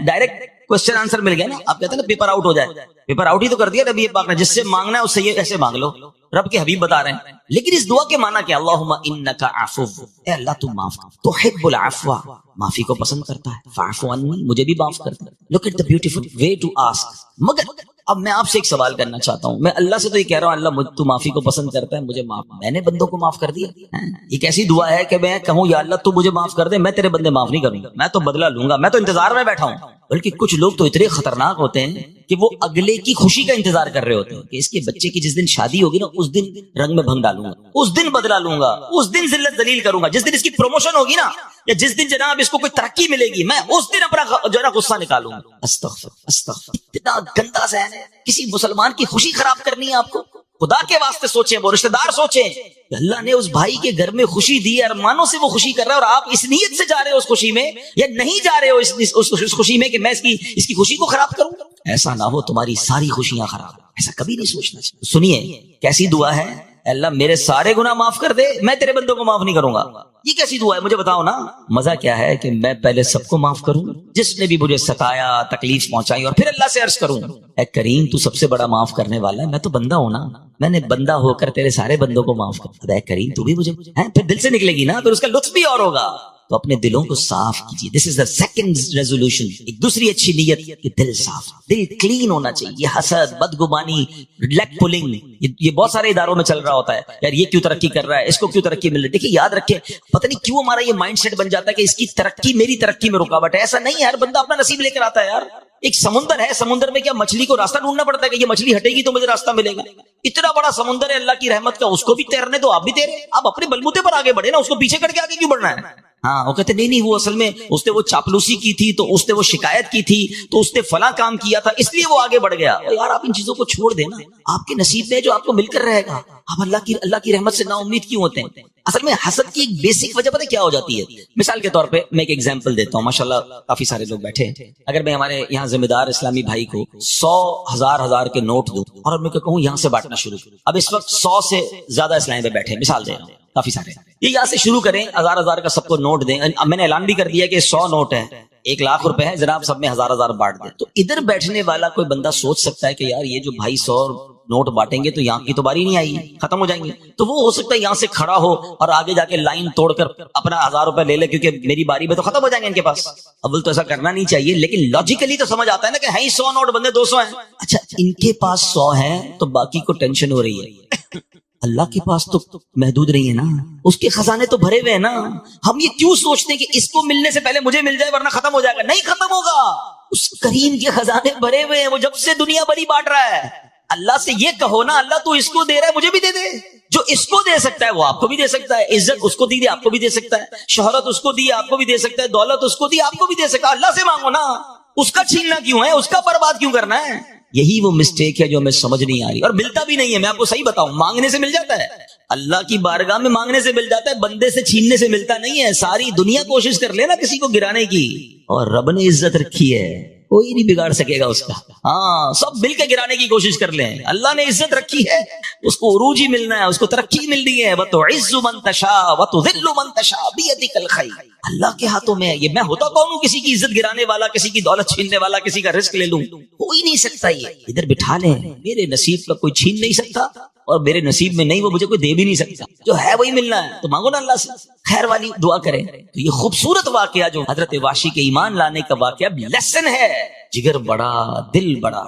ڈائریکٹ کوسچن آنسر مل گیا نا. آپ کہتے ہیں نا پیپر آؤٹ ہو جائے, پیپر آؤٹ ہی تو کر دیا نبی پاک نے. جس سے مانگنا ہے اس سے یہ ایسے مانگ لو, رب کے حبیب بتا رہے ہیں. لیکن اس دعا کے معنی کیا, اللہم انک عفو, اے اللہ تو معاف, تحب العفو, معافی کو پسند کرتا ہے, فاعف عنی, مجھے بھی معاف کر دے. Look at the beautiful way to ask. مگر اب میں آپ سے ایک سوال کرنا چاہتا ہوں, میں اللہ سے تو یہ کہہ رہا ہوں اللہ تو معافی کو پسند کرتا ہے, مجھے معاف, میں نے بندوں کو معاف کر دیا. یہ کیسی دعا ہے کہ میں کہوں یا اللہ تو مجھے معاف کر دے, میں تیرے بندے معاف نہیں کروں گا, میں تو بدلہ لوں گا, میں تو انتظار میں بیٹھا ہوں. بلکہ کچھ لوگ تو اتنے خطرناک ہوتے ہیں کہ وہ اگلے کی خوشی کا انتظار کر رہے ہوتے ہیں کہ اس کے بچے کی جس دن شادی ہوگی نا اس دن رنگ میں بھنگ ڈالوں گا, اس دن بدلہ لوں گا, اس دن ذلت ذلیل کروں گا, جس دن اس کی پروموشن ہوگی نا, یا جس دن جناب اس کو کوئی ترقی ملے گی, میں اس دن اپنا جو ہے نا غصہ نکالوں گا. استغفر استغفر, اتنا گندا ذہن ہے. کسی مسلمان کی خوشی خراب کرنی ہے آپ کو, خدا کے واسطے سوچیں, وہ رشتہ دار سوچیں کہ اللہ نے اس بھائی کے گھر میں خوشی دی ہے, ارمانوں سے وہ خوشی کر رہا ہے, اور آپ اس نیت سے جا رہے ہو اس خوشی میں, یا نہیں جا رہے ہو اس خوشی میں کہ میں اس کی خوشی کو خراب کروں. ایسا نہ ہو تمہاری ساری خوشیاں خراب, ایسا کبھی نہیں سوچنا چاہیے. سنیے کیسی دعا ہے, اللہ میرے سارے گناہ معاف کر دے, میں تیرے بندوں کو معاف نہیں کروں گا. یہ کیسی دعا ہے مجھے بتاؤ نا. مزہ کیا ہے کہ میں پہلے سب کو معاف کروں جس نے بھی مجھے ستایا, تکلیف پہنچائی, اور پھر اللہ سے عرض کروں اے کریم تو سب سے بڑا معاف کرنے والا ہے, میں تو بندہ ہوں نا, میں نے بندہ ہو کر تیرے سارے بندوں کو معاف کر. اے کریم تو بھی مجھے, پھر دل سے نکلے گی نا, پھر اس کا لطف بھی اور ہوگا. تو اپنے دلوں کو صاف کیجیے. دس از دا سیکنڈ ریزولوشن. ایک دوسری اچھی نیت کہ دل صاف, دل کلین ہونا چاہیے. یہ حسد, بدگمانی, لیگ پولنگ, یہ بہت سارے اداروں میں چل رہا ہوتا ہے. یار یہ کیوں ترقی کر رہا ہے, اس کو کیوں ترقی مل رہی ہے. دیکھیے یاد رکھیں, پتہ نہیں کیوں ہمارا یہ مائنڈ سیٹ بن جاتا ہے کہ اس کی ترقی میری ترقی میں رکاوٹ ہے. ایسا نہیں ہے, ہر بندہ اپنا نصیب لے کر آتا ہے. یار ایک سمندر ہے, سمندر میں کیا مچھلی کو راستہ ڈھونڈنا پڑتا ہے کہ یہ مچھلی ہٹے گی تو مجھے راستہ ملے گا. اتنا بڑا سمندر ہے اللہ کی رحمت کا, اس کو بھی تیرنے دو, آپ بھی تیرے, آپ اپنے بلبوتے پر آگے بڑھے نا, اس کو پیچھے کر کے آگے کیوں بڑھنا ہے. ہاں وہ کہتے نہیں وہ اصل میں اس نے وہ چاپلوسی کی تھی, تو اس نے وہ شکایت کی تھی, تو اس نے فلاں کام کیا تھا, اس لیے وہ آگے بڑھ گیا. یار آپ ان چیزوں کو چھوڑ دینا, آپ کے نصیب میں جو آپ کو مل کر رہے گا. آپ اللہ کی رحمت سے نا امید کیوں ہوتے ہیں. اصل میں حسد کی ایک بیسک وجہ پتہ کیا ہو جاتی ہے. مثال کے طور پہ میں ایک ایگزامپل دیتا ہوں, ماشاءاللہ کافی سارے لوگ بیٹھے ہیں. اگر میں ہمارے یہاں ذمہ دار اسلامی بھائی کو 100,000 کے نوٹ دوں اور میں کہوں یہاں سے بانٹنا شروع کروں, اب اس وقت 100 سے زیادہ اسلامی پہ بیٹھے ہیں, مثال دے رہا ہوں, کافی سارے, یہ یہاں سے شروع کریں, 1,000 کا سب کو نوٹ دیں. اب میں نے اعلان بھی کر دیا کہ 100 نوٹ ہے, 1,00,000 روپے ہے, جناب سب میں 1,000 بانٹ دیں. تو ادھر بیٹھنے والا کوئی بندہ سوچ سکتا ہے کہ یار یہ جو بھائی 100 نوٹ بانٹیں گے تو یہاں کی تو باری نہیں آئی, ختم ہو جائیں گے. تو وہ ہو سکتا ہے یہاں سے کھڑا ہو اور آگے جا کے لائن توڑ کر اپنا 1,000 روپے لے لے, کیونکہ میری باری میں تو ختم ہو جائیں گے ان کے پاس. اول تو ایسا کرنا نہیں چاہیے, لیکن لاجیکلی تو سمجھ آتا ہے نا کہ ہے 100 نوٹ, بندے 200 ہیں. اچھا ان کے پاس 100 ہیں تو باقی کو ٹینشن ہو رہی ہے. اللہ کے پاس تو محدود نہیں ہے نا, اس کے خزانے تو بھرے ہوئے ہیں نا. ہم یہ کیوں سوچتے ہیں کہ اس کو ملنے سے پہلے مجھے مل جائے ورنہ ختم ہو جائے گا. نہیں ختم ہوگا, اس کریم کے خزانے بھرے ہوئے ہیں, وہ جب سے دنیا بھری بانٹ رہا ہے. اللہ سے یہ کہو نا, اللہ تو اس کو دے رہا ہے مجھے بھی دے دے, جو اس کو دے سکتا ہے وہ آپ کو بھی دے سکتا ہے. عزت اس کو دی آپ کو بھی دے سکتا ہے, شہرت اس کو دی آپ کو بھی دے سکتا ہے, دولت اس کو دی آپ کو بھی دے سکتا ہے. اللہ سے مانگو نا, اس کا چھیننا کیوں ہے, اس کا برباد کیوں کرنا ہے؟ یہی وہ مسٹیک ہے جو ہمیں سمجھ نہیں آ رہی, اور ملتا بھی نہیں ہے. میں آپ کو صحیح بتاؤں, مانگنے سے مل جاتا ہے, اللہ کی بارگاہ میں مانگنے سے مل جاتا ہے, بندے سے چھیننے سے ملتا نہیں ہے. ساری دنیا کوشش کر لے نا کسی کو گرانے کی, اور رب نے عزت رکھی ہے, کوئی نہیں بگاڑ سکے گا اس کا. ہاں, سب مل کے گرانے کی کوشش کر لیں. اللہ نے عزت رکھی ہے, اس کو عروج ہی ملنا ہے, اس کو ترقی ملنی ہے. وَتُعِزُّ مَن تَشَاءُ وَتُذِلُّ مَن تَشَاءُ بِيَدِكَ الْخَيْرُ. اللہ کے ہاتھوں میں ہے یہ. میں ہوتا کون ہوں کسی کی عزت گرانے والا, کسی کی دولت چھیننے والا, کسی کا رزق لے لوں؟ کوئی نہیں سکتا. یہ ادھر بٹھا لیں, میرے نصیب کا کوئی چھین نہیں سکتا, اور میرے نصیب میں نہیں وہ مجھے کوئی دے بھی نہیں سکتا. جو ہے وہی ملنا ہے, تو مانگو نا اللہ سے, خیر والی دعا کریں. تو یہ خوبصورت واقعہ جو حضرت واشی کے ایمان لانے کا واقعہ لیسن ہے. جگر بڑا, دل بڑا.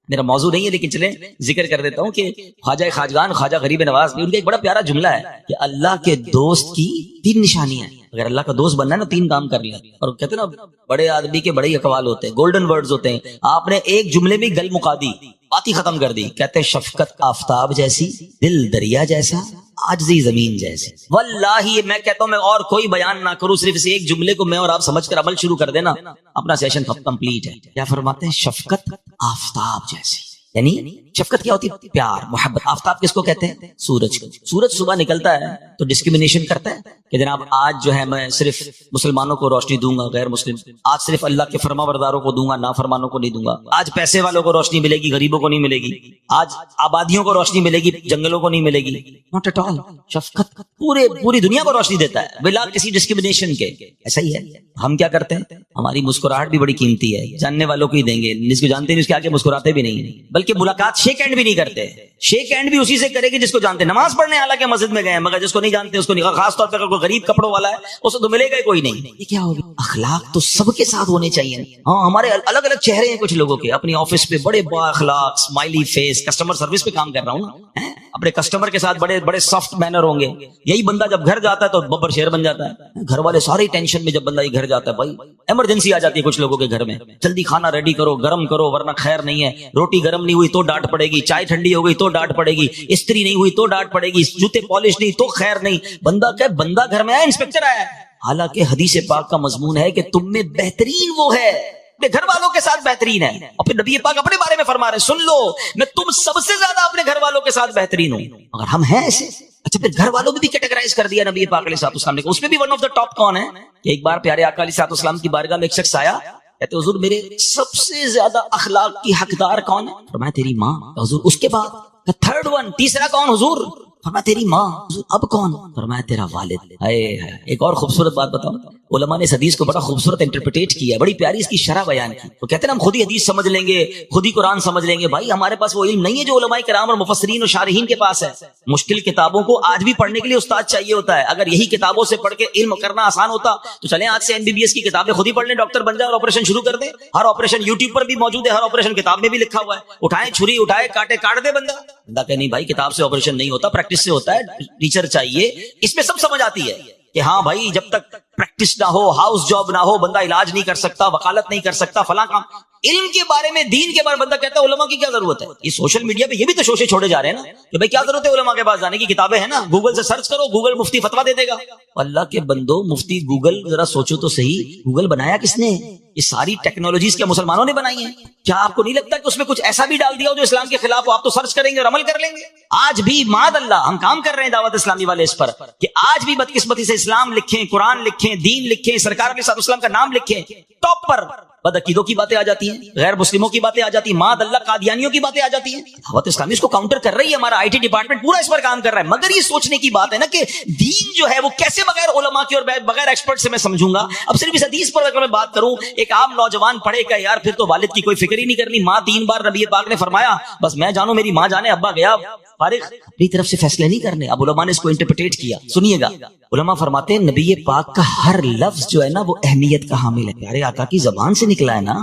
میرا موضوع نہیں ہے لیکن چلیں ذکر کر دیتا ہوں کہ خواجہ خواجگان خواجہ غریب نواز بھی, ان کا ایک بڑا پیارا جملہ ہے کہ اللہ کے دوست کی 3 نشانیاں ہیں. اگر اللہ کا دوست بننا ہے نا 3 کام کر لیا. اور کہتے ہیں نا بڑے آدمی کے بڑے ہی اقوال ہوتے ہیں, گولڈن ورڈز ہوتے ہیں. آپ نے ایک جملے میں گل مکا دی, بات ہی ختم کر دی. کہتے ہیں شفقت آفتاب جیسی, دل دریا جیسا, عاجزی زمین جیسی. واللہ میں کہتا ہوں میں اور کوئی بیان نہ کروں, صرف اس ایک جملے کو میں اور آپ سمجھ کر عمل شروع کر دینا, اپنا سیشن کمپلیٹ ہے. کیا فرماتے ہیں؟ شفقت آفتاب جیسی. یعنی شفقت کیا ہوتی ہے؟ پیار, محبت. آفتاب کس کو کہتے ہیں؟ سورج کو. سورج صبح نکلتا ہے تو ڈسکریمنیشن کرتا ہے کہ جناب آج جو ہے میں صرف مسلمانوں کو روشنی دوں گا, غیر مسلم آج صرف اللہ کے فرما برداروں کو دوں گا, نافرمانوں کو نہیں دوں گا. آج پیسے والوں کو روشنی ملے گی, غریبوں کو نہیں ملے گی. آج آبادیوں کو روشنی ملے گی, جنگلوں کو نہیں ملے گی. Not at all. شفقت پوری دنیا کو روشنی دیتا ہے بلا کسی ڈسکریمنیشن کے. ایسا ہی ہے. ہم کیا کرتے ہیں؟ ہماری مسکراہٹ بھی بڑی قیمتی ہے, جاننے والوں کو ہی دیں گے, جس کو جانتے نہیں اس کے آگے مسکراتے بھی نہیں, بلکہ ملاقات شیک ہینڈ بھی نہیں کرتے. شیک ہینڈ بھی اسی سے کرے گی جس کو جانتے. نماز پڑھنے حالانکہ مسجد میں گئے ہیں, مگر جس کو نہیں جانتے اس کو نہیں. خاص طور پر کوئی غریب کپڑوں والا ہے اسے تو ملے گا کوئی نہیں. یہ کیا ہوگا؟ اخلاق تو سب کے ساتھ ہونے چاہیے. ہاں, ہمارے الگ الگ چہرے ہیں کچھ لوگوں کے. اپنی آفس پہ بڑے با اخلاق, اسمائلی فیس, کسٹمر سروس پہ کام کر رہا ہوں نا, اپنے کسٹمر کے ساتھ بڑے بڑے سافٹ مینر ہوں گے. یہی بندہ جب گھر جاتا ہے تو ببر شیر بن جاتا ہے. گھر والے سارے ٹینشن میں جب بندہ یہ گھر جاتا ہے. بھائی ایمرجنسی آ جاتی ہے کچھ لوگوں کے گھر میں, جلدی کھانا ریڈی کرو, گرم کرو ورنہ خیر نہیں ہے. روٹی گرم نہیں ہوئی تو ڈانٹ پڑے گی, چائے ٹھنڈی ہو گئی تو ڈانٹ پڑے گی, استری نہیں ہوئی تو ڈانٹ پڑے گی, جوتے پالش نہیں تو خیر نہیں. بندہ کہ بندہ گھر میں آیا, انسپیکٹر آیا. حالانکہ حدیث پاک کا مضمون ہے کہ تم میں بہترین وہ ہے اپنے گھر والوں کے ساتھ بہترین ہے. اور پھر نبی پاک اپنے بارے میں فرما رہے ہیں, سن لو میں تم سب سے زیادہ اپنے گھر والوں کے ساتھ بہترین ہوں. اگر ہم ہیں ایسے, اچھا پھر گھر والوں میں بھی کیٹیگرائز کر دیا نبی پاک علیہ السلام نے. اس میں بھی ون آف دا ٹاپ کون ہے؟ کہ ایک بار پیارے آقا علیہ السلام کی بارگاہ میں ایک شخص آیا, کہتے حضور میرے سب سے زیادہ اخلاق کی حقدار کون ہے؟ فرمایا تیری ماں. حضور اس کے بعد تھرڈ ون, تیسرا کون حضور؟ فرمایا تیری ماں. حضور اب کون؟ فرمایا تیرا والد. ایک اور خوبصورت بات بتاؤں, علماء نے اس حدیث کو بڑا خوبصورت انٹرپریٹ کیا ہے, بڑی پیاری اس کی شرح بیان کی. وہ کہتے ہیں نا ہم خود ہی حدیث سمجھ لیں گے, خود ہی قرآن سمجھ لیں گے. بھائی ہمارے پاس وہ علم نہیں ہے جو علماء کرام اور مفسرین اور شارحین کے پاس ہے. مشکل کتابوں کو آج بھی پڑھنے کے لیے استاد چاہیے ہوتا ہے. اگر یہی کتابوں سے پڑھ کے علم کرنا آسان ہوتا تو چلیں آج سے MBBS کی کتابیں خود ہی پڑھ لیں, ڈاکٹر بن جائے اور آپریشن شروع کر دیں. ہر آپریشن یوٹیوب پر بھی موجود ہے, ہر آپریشن کتاب میں بھی لکھا ہوا ہے. اٹھائیں چھری, اٹھائے کاٹے, کاٹ دے بندہ. بندہ کہ نہیں بھائی کتاب سے آپریشن نہیں ہوتا, پریکٹس سے ہوتا ہے, ٹیچر چاہیے. اس میں سب سمجھ آتی ہے کہ ہاں بھائی جب تک پریکٹس نہ ہو, ہاؤس جاب نہ ہو, بندہ علاج نہیں کر سکتا, وکالت نہیں کر سکتا, فلاں کام. علم کے بارے میں, دین کے بارے میں بندہ کہتا ہے علماء کی کیا ضرورت ہے. یہ سوشل میڈیا پہ یہ بھی تو شوشے چھوڑے جا رہے ہیں نا کہ بھائی کیا ضرورت ہے علماء کے پاس جانے کی, کتابیں ہیں نا, گوگل سے سرچ کرو, گوگل مفتی فتوا دے دے گا. اللہ کے بندو, مفتی گوگل ذرا سوچو تو صحیح, گوگل بنایا کس نے؟ یہ ساری ٹیکنالوجیز کیا مسلمانوں نے بنائی ہیں؟ کیا آپ کو نہیں لگتا کہ اس میں کچھ ایسا بھی ڈال دیا ہو جو اسلام کے خلاف ہو؟ آپ تو سرچ کریں گے اور عمل کر لیں گے. آج بھی معاذ اللہ ہم کام کر رہے ہیں دعوت اسلامی والے اس پر کہ آج بھی بدقسمتی سے اسلام لکھیں, قرآن لکھیں, دین لکھیں, سرکار کے ساتھ اسلام کا نام لکھیں, ٹاپ پر بدعقیدوں کی باتیں آ جاتی ہیں, غیر مسلموں کی باتیں آ جاتی ہیں, معاذ اللہ قادیانیوں کی باتیں آ جاتی ہیں. دعوت اسلامی اس کو کاؤنٹر کر رہی ہے, ہمارا IT ڈپارٹمنٹ پورا اس پر کام کر رہا ہے. مگر یہ سوچنے کی بات ہے نا کہ دین جو ہے وہ کیسے بغیر علماء کی اور بغیر ایکسپرٹ سے میں سمجھوں گا. اب صرف اس حدیث پر اگر میں بات کروں, ایک عام نوجوان پڑھے گا یار پھر تو والد کی کوئی فکر ہی نہیں کرنی. ماں 3 بار نبی پاک نے فرمایا بس میں جانوں میری ماں جانے, ابا گیا, فارغ, اپنی طرف سے فیصلے نہیں کرنے. اب علماء نے اس کو انٹرپریٹ کیا, سنیے گا. علماء فرماتے ہیں نبی پاک کا ہر لفظ جو ہے نا وہ اہمیت کا حامل ہے. پیارے آقا کی زبان سے نکلا ہے نا,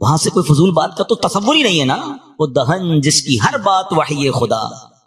وہاں سے کوئی فضول بات کا تو تصور ہی نہیں ہے نا. وہ دہن جس کی ہر بات وحی خدا,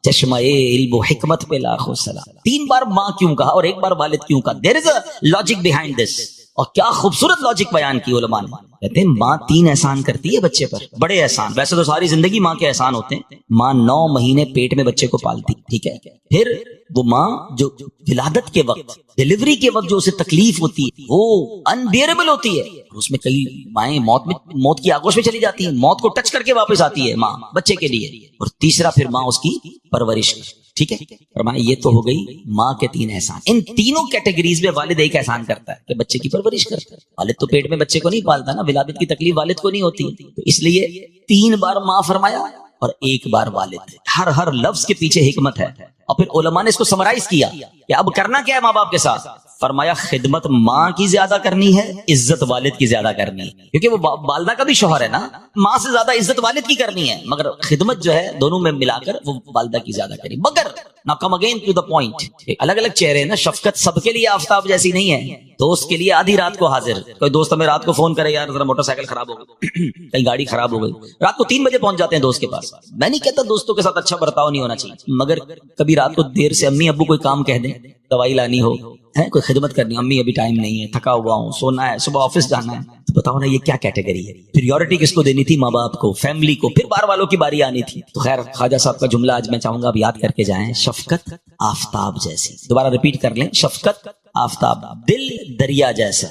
چشمہ علم و حکمت پہ لاکھوں سلام. 3 بار ماں کیوں کہا اور 1 بار والد کیوں کہا؟ دیر از اے لاجک بیہائنڈ دس. اور کیا خوبصورت لاجک بیان کی علماء نے. کہتے ہیں ماں 3 احسان کرتی ہے بچے پر, بڑے احسان. ویسے تو ساری زندگی ماں کے احسان ہوتے ہیں. ماں 9 مہینے پیٹ میں بچے کو پالتی, ٹھیک ہے. پھر وہ ماں جو ولادت کے وقت, ڈیلیوری کے وقت جو اسے تکلیف ہوتی ہے وہ انبیئریبل ہوتی ہے. اس میں کئی مائیں موت کی آغوش میں چلی جاتی ہیں, موت کو ٹچ کر کے واپس آتی ہے ماں بچے کے لیے. اور تیسرا پھر ماں اس کی پرورش, ٹھیک ہے. فرمایا یہ تو ہو گئی ماں کے 3 احسان. ان تینوں کیٹیگریز میں والد ایک احسان کرتا ہے کہ بچے کی پرورش کرتا ہے. والد تو پیٹ میں بچے کو نہیں پالتا نا, ولادت کی تکلیف والد کو نہیں ہوتی, تو اس لیے 3 بار ماں فرمایا اور 1 بار والد. ہر لفظ کے پیچھے حکمت ہے. اور پھر علماء نے اس کو سمرائز کیا کہ اب کرنا کیا ہے ماں باپ کے ساتھ. فرمایا خدمت ماں کی زیادہ کرنی ہے, عزت والد کی زیادہ کرنی ہے, کیونکہ وہ والدہ کا بھی شوہر ہے نا. ماں سے زیادہ عزت والد کی کرنی ہے, مگر خدمت جو ہے دونوں میں ملا کر وہ والدہ کی زیادہ کرنی. مگر نا come again to the point, الگ الگ چہرے ہیں نا. شفقت سب کے لیے آفتاب جیسی نہیں ہے. دوست کے لیے آدھی رات کو حاضر. کوئی دوست ہمیں رات کو فون کرے, یار ذرا موٹر سائیکل خراب ہو گئی, کہیں گاڑی خراب ہو گئی, رات کو 3 بجے پہنچ جاتے ہیں دوست کے پاس. میں نہیں کہتا دوستوں کے ساتھ اچھا برتاؤ نہیں ہونا چاہیے, مگر کبھی رات کو دیر سے امی ابو کوئی کام کہہ دیں, دوائی لانی ہو, ہے کوئی خدمت کرنی, امی ابھی ٹائم نہیں ہے, تھکا ہوا ہوں, سونا ہے, صبح آفس جانا ہے, تو بتاؤ نا یہ کیا کیٹیگری ہے. پریورٹی کس کو دینی تھی؟ ماں باپ کو, فیملی کو. پھر بار والوں کی باری آنی تھی. تو خیر خواجہ صاحب کا جملہ آج میں چاہوں گا اب یاد کر کے جائیں. شفقت آفتاب جیسی. دوبارہ ریپیٹ کر لیں, شفقت آفتاب, دل دریا جیسا.